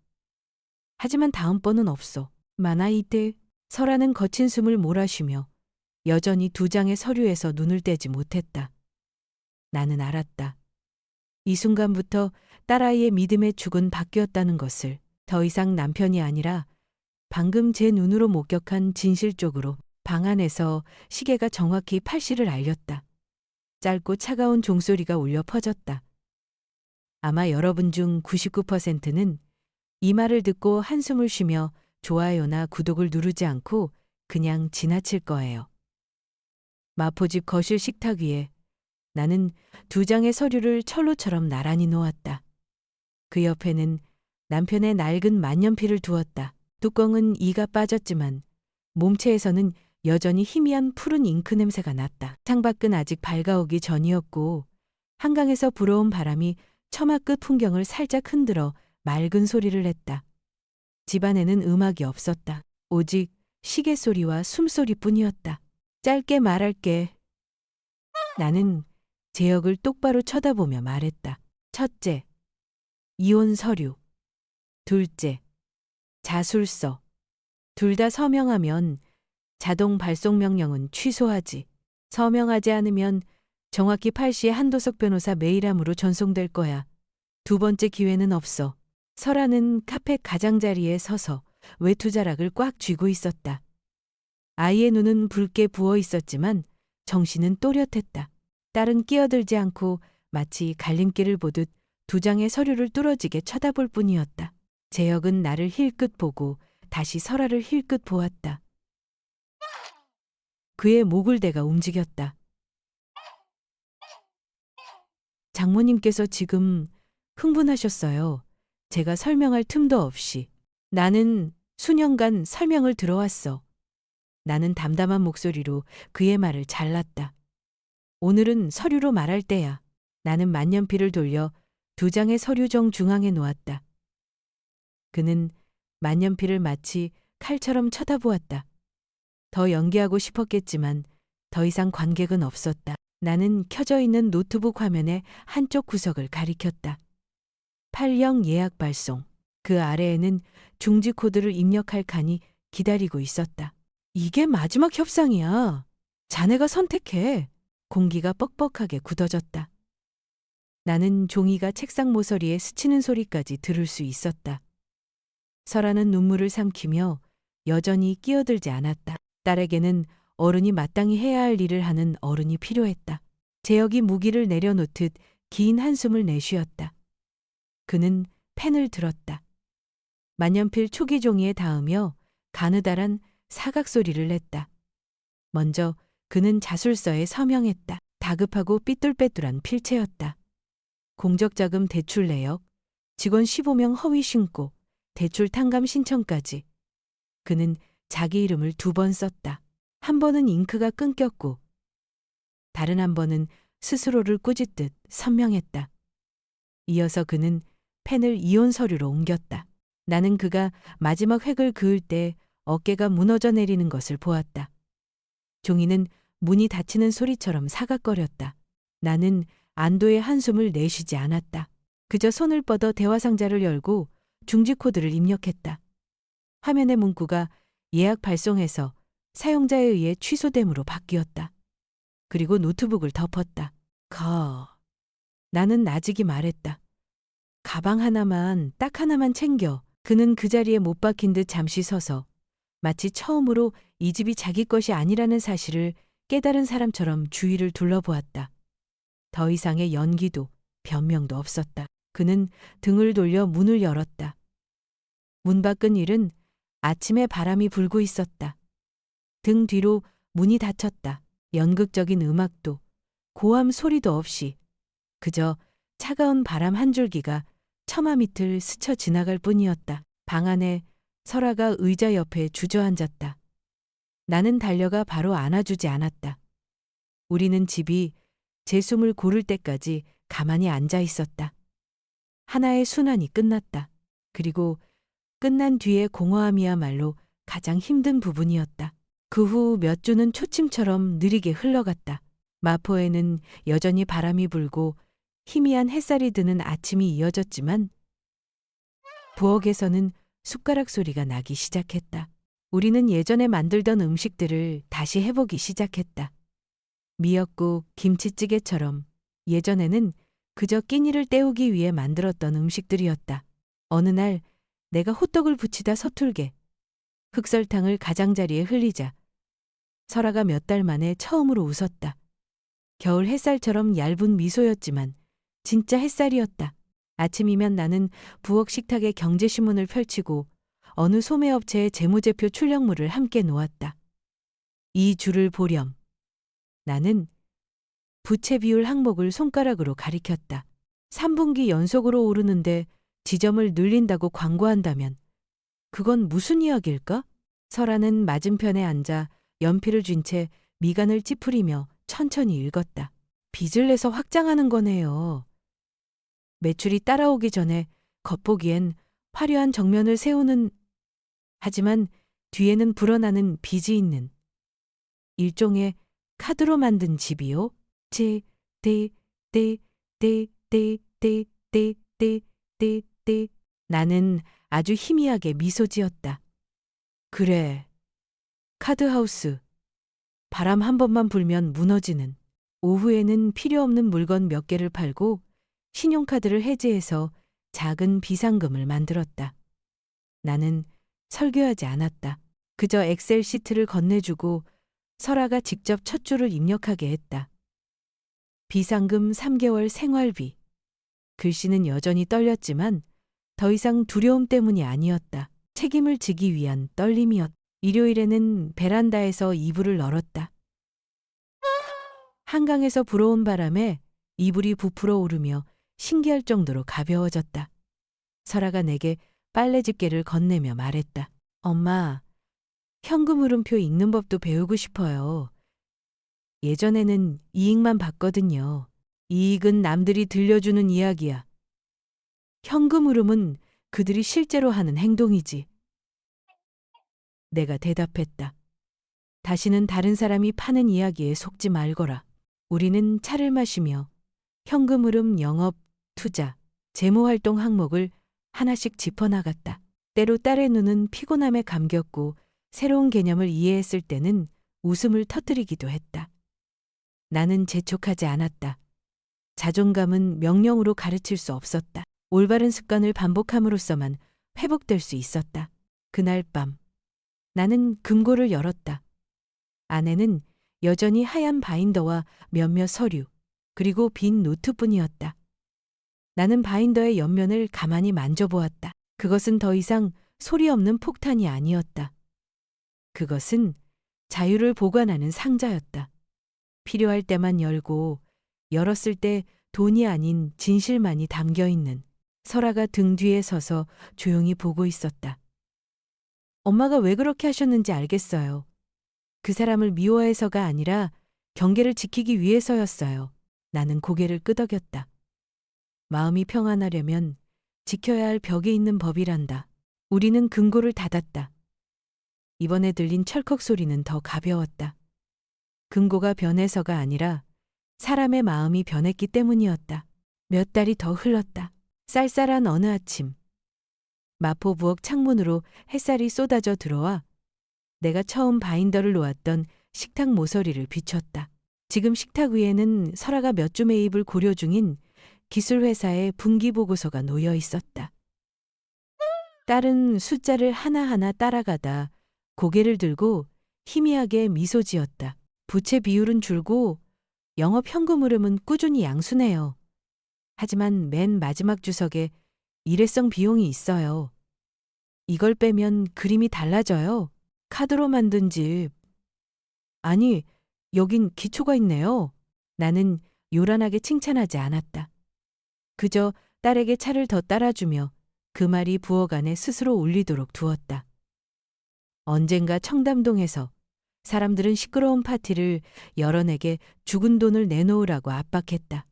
하지만 다음번은 없어. 만화 이때 설아는 거친 숨을 몰아쉬며 여전히 2장의 서류에서 눈을 떼지 못했다. 나는 알았다. 이 순간부터 딸아이의 믿음의 축은 바뀌었다는 것을. 더 이상 남편이 아니라 방금 제 눈으로 목격한 진실 쪽으로. 방 안에서 시계가 정확히 8시를 알렸다. 짧고 차가운 종소리가 울려 퍼졌다. 아마 여러분 중 99%는 이 말을 듣고 한숨을 쉬며 좋아요나 구독을 누르지 않고 그냥 지나칠 거예요. 마포집 거실 식탁 위에 나는 2장의 서류를 철로처럼 나란히 놓았다. 그 옆에는 남편의 낡은 만년필을 두었다. 뚜껑은 이가 빠졌지만 몸체에서는 여전히 희미한 푸른 잉크 냄새가 났다. 창밖은 아직 밝아오기 전이었고 한강에서 불어온 바람이 처마 끝 풍경을 살짝 흔들어 맑은 소리를 냈다. 집안에는 음악이 없었다. 오직 시계 소리와 숨소리뿐이었다. 짧게 말할게. 나는 재혁을 똑바로 쳐다보며 말했다. 첫째, 이혼 서류. 둘째, 자술서. 둘 다 서명하면 자동 발송 명령은 취소하지. 서명하지 않으면 정확히 8시에 한도석 변호사 메일함으로 전송될 거야. 2번째 기회는 없어. 설아는 카펫 가장자리에 서서 외투 자락을 꽉 쥐고 있었다. 아이의 눈은 붉게 부어 있었지만 정신은 또렷했다. 딸은 끼어들지 않고 마치 갈림길을 보듯 2장의 서류를 뚫어지게 쳐다볼 뿐이었다. 재혁은 나를 힐끗 보고 다시 설아를 힐끗 보았다. 그의 목을 대가 움직였다. 장모님께서 지금 흥분하셨어요. 제가 설명할 틈도 없이. 나는 수년간 설명을 들어왔어. 나는 담담한 목소리로 그의 말을 잘랐다. 오늘은 서류로 말할 때야. 나는 만년필을 돌려 2장의 서류정 중앙에 놓았다. 그는 만년필을 마치 칼처럼 쳐다보았다. 더 연기하고 싶었겠지만 더 이상 관객은 없었다. 나는 켜져 있는 노트북 화면의 한쪽 구석을 가리켰다. 80 예약 발송. 그 아래에는 중지 코드를 입력할 칸이 기다리고 있었다. 이게 마지막 협상이야. 자네가 선택해. 공기가 뻑뻑하게 굳어졌다. 나는 종이가 책상 모서리에 스치는 소리까지 들을 수 있었다. 설아는 눈물을 삼키며 여전히 끼어들지 않았다. 딸에게는 어른이 마땅히 해야 할 일을 하는 어른이 필요했다. 재혁이 무기를 내려놓듯 긴 한숨을 내쉬었다. 그는 펜을 들었다. 만년필 초기 종이에 닿으며 가느다란 사각 소리를 냈다. 먼저 그는 자술서에 서명했다. 다급하고 삐뚤빼뚤한 필체였다. 공적자금 대출 내역, 직원 15명 허위 신고, 대출 탕감 신청까지. 그는 자기 이름을 2번 썼다. 한 번은 잉크가 끊겼고 다른 한 번은 스스로를 꾸짖듯 선명했다. 이어서 그는 펜을 이혼 서류로 옮겼다. 나는 그가 마지막 획을 그을 때 어깨가 무너져 내리는 것을 보았다. 종이는 문이 닫히는 소리처럼 사각거렸다. 나는 안도의 한숨을 내쉬지 않았다. 그저 손을 뻗어 대화상자를 열고 중지 코드를 입력했다. 화면의 문구가 예약 발송해서 사용자에 의해 취소됨으로 바뀌었다. 그리고 노트북을 덮었다. 나는 나직이 말했다. 가방 하나만, 딱 하나만 챙겨. 그는 그 자리에 못 박힌 듯 잠시 서서 마치 처음으로 이 집이 자기 것이 아니라는 사실을 깨달은 사람처럼 주위를 둘러보았다. 더 이상의 연기도 변명도 없었다. 그는 등을 돌려 문을 열었다. 문 밖은 일은 아침에 바람이 불고 있었다. 등 뒤로 문이 닫혔다. 연극적인 음악도 고함 소리도 없이 그저 차가운 바람 한 줄기가 처마 밑을 스쳐 지나갈 뿐이었다. 방 안에 설아가 의자 옆에 주저앉았다. 나는 달려가 바로 안아주지 않았다. 우리는 집이 제 숨을 고를 때까지 가만히 앉아 있었다. 하나의 순환이 끝났다. 그리고 끝난 뒤의 공허함이야말로 가장 힘든 부분이었다. 그 후 몇 주는 초침처럼 느리게 흘러갔다. 마포에는 여전히 바람이 불고 희미한 햇살이 드는 아침이 이어졌지만 부엌에서는 숟가락 소리가 나기 시작했다. 우리는 예전에 만들던 음식들을 다시 해보기 시작했다. 미역국, 김치찌개처럼 예전에는 그저 끼니를 때우기 위해 만들었던 음식들이었다. 어느 날 내가 호떡을 부치다 서툴게 흑설탕을 가장자리에 흘리자 설아가 몇 달 만에 처음으로 웃었다. 겨울 햇살처럼 얇은 미소였지만 진짜 햇살이었다. 아침이면 나는 부엌 식탁에 경제신문을 펼치고 어느 소매업체의 재무제표 출력물을 함께 놓았다. 이 줄을 보렴. 나는 부채 비율 항목을 손가락으로 가리켰다. 3분기 연속으로 오르는데 지점을 늘린다고 광고한다면 그건 무슨 이야기일까? 설아는 맞은편에 앉아 연필을 쥔 채 미간을 찌푸리며 천천히 읽었다. 빚을 내서 확장하는 거네요. 매출이 따라오기 전에 겉보기엔 화려한 정면을 세우는 하지만 뒤에는 불어나는 빚이 있는 일종의 카드로 만든 집이요. 나는 아주 희미하게 미소 지었다. 그래. 카드하우스. 바람 한 번만 불면 무너지는. 오후에는 필요 없는 물건 몇 개를 팔고 신용카드를 해지해서 작은 비상금을 만들었다. 나는 설교하지 않았다. 그저 엑셀 시트를 건네주고 설아가 직접 첫 줄을 입력하게 했다. 비상금 3개월 생활비. 글씨는 여전히 떨렸지만 더 이상 두려움 때문이 아니었다. 책임을 지기 위한 떨림이었다. 일요일에는 베란다에서 이불을 널었다. 한강에서 불어온 바람에 이불이 부풀어 오르며 신기할 정도로 가벼워졌다. 설아가 내게 빨래 집게를 건네며 말했다. 엄마, 현금 흐름표 읽는 법도 배우고 싶어요. 예전에는 이익만 봤거든요. 이익은 남들이 들려주는 이야기야. 현금 흐름은 그들이 실제로 하는 행동이지. 내가 대답했다. 다시는 다른 사람이 파는 이야기에 속지 말거라. 우리는 차를 마시며 현금 흐름, 영업, 투자, 재무활동 항목을 하나씩 짚어나갔다. 때로 딸의 눈은 피곤함에 감겼고 새로운 개념을 이해했을 때는 웃음을 터뜨리기도 했다. 나는 재촉하지 않았다. 자존감은 명령으로 가르칠 수 없었다. 올바른 습관을 반복함으로써만 회복될 수 있었다. 그날 밤 나는 금고를 열었다. 안에는 여전히 하얀 바인더와 몇몇 서류, 그리고 빈 노트뿐이었다. 나는 바인더의 옆면을 가만히 만져보았다. 그것은 더 이상 소리 없는 폭탄이 아니었다. 그것은 자유를 보관하는 상자였다. 필요할 때만 열고 열었을 때 돈이 아닌 진실만이 담겨 있는. 설아가 등 뒤에 서서 조용히 보고 있었다. 엄마가 왜 그렇게 하셨는지 알겠어요. 그 사람을 미워해서가 아니라 경계를 지키기 위해서였어요. 나는 고개를 끄덕였다. 마음이 평안하려면 지켜야 할 벽에 있는 법이란다. 우리는 금고를 닫았다. 이번에 들린 철컥 소리는 더 가벼웠다. 금고가 변해서가 아니라 사람의 마음이 변했기 때문이었다. 몇 달이 더 흘렀다. 쌀쌀한 어느 아침, 마포 부엌 창문으로 햇살이 쏟아져 들어와 내가 처음 바인더를 놓았던 식탁 모서리를 비췄다. 지금 식탁 위에는 설아가 몇 주 매입을 고려 중인 기술회사의 분기보고서가 놓여 있었다. 딸은 숫자를 하나하나 따라가다 고개를 들고 희미하게 미소 지었다. 부채 비율은 줄고 영업 현금 흐름은 꾸준히 양수네요. 하지만 맨 마지막 주석에 일회성 비용이 있어요. 이걸 빼면 그림이 달라져요. 카드로 만든 집. 아니, 여긴 기초가 있네요. 나는 요란하게 칭찬하지 않았다. 그저 딸에게 차를 더 따라주며 그 말이 부엌 안에 스스로 울리도록 두었다. 언젠가 청담동에서 사람들은 시끄러운 파티를 열어내게 죽은 돈을 내놓으라고 압박했다.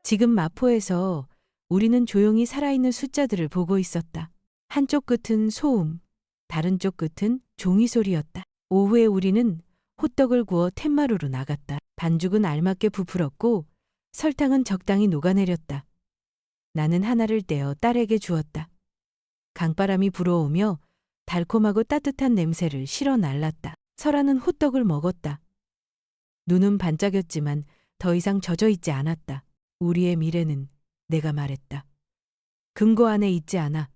지금 마포에서 우리는 조용히 살아있는 숫자들을 보고 있었다. 한쪽 끝은 소음, 다른 쪽 끝은 종이 소리였다. 오후에 우리는 호떡을 구워 텐마루로 나갔다. 반죽은 알맞게 부풀었고 설탕은 적당히 녹아내렸다. 나는 하나를 떼어 딸에게 주었다. 강바람이 불어오며 달콤하고 따뜻한 냄새를 실어 날랐다. 설아는 호떡을 먹었다. 눈은 반짝였지만 더 이상 젖어 있지 않았다. 우리의 미래는, 내가 말했다, 금고 안에 있지 않아.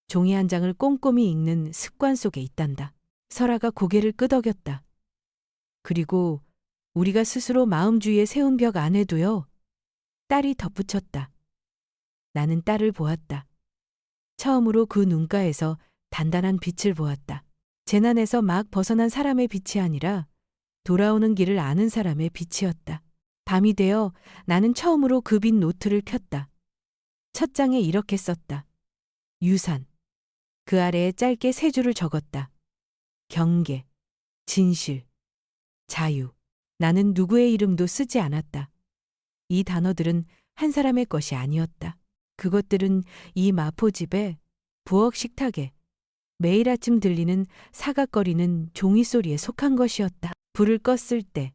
종이 한 장을 꼼꼼히 읽는 습관 속에 있단다. 설아가 고개를 끄덕였다. 그리고 우리가 스스로 마음 주위에 세운 벽 안에도요. 딸이 덧붙였다. 나는 딸을 보았다. 처음으로 그 눈가에서 단단한 빛을 보았다. 재난에서 막 벗어난 사람의 빛이 아니라 돌아오는 길을 아는 사람의 빛이었다. 밤이 되어 나는 처음으로 그 빈 노트를 폈다. 첫 장에 이렇게 썼다. 유산. 그 아래에 짧게 세 줄을 적었다. 경계, 진실, 자유. 나는 누구의 이름도 쓰지 않았다. 이 단어들은 한 사람의 것이 아니었다. 그것들은 이 마포집에, 부엌 식탁에, 매일 아침 들리는 사각거리는 종이 소리에 속한 것이었다. 불을 껐을 때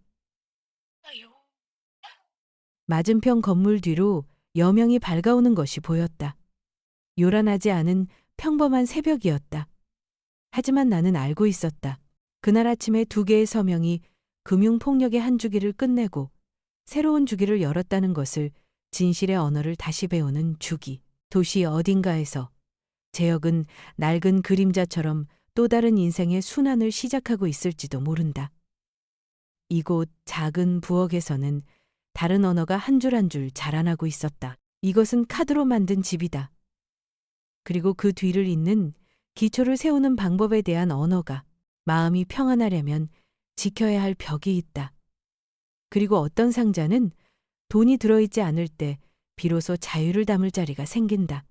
맞은편 건물 뒤로 여명이 밝아오는 것이 보였다. 요란하지 않은 평범한 새벽이었다. 하지만 나는 알고 있었다. 그날 아침에 2개의 서명이 금융폭력의 한 주기를 끝내고 새로운 주기를 열었다는 것을 진실의 언어를 다시 배우는 주기. 도시 어딘가에서 제역은 낡은 그림자처럼 또 다른 인생의 순환을 시작하고 있을지도 모른다. 이곳 작은 부엌에서는 다른 언어가 한 줄 한 줄 자라나고 있었다. 이것은 카드로 만든 집이다. 그리고 그 뒤를 잇는 기초를 세우는 방법에 대한 언어가, 마음이 평안하려면 지켜야 할 벽이 있다. 그리고 어떤 상자는 돈이 들어있지 않을 때 비로소 자유를 담을 자리가 생긴다.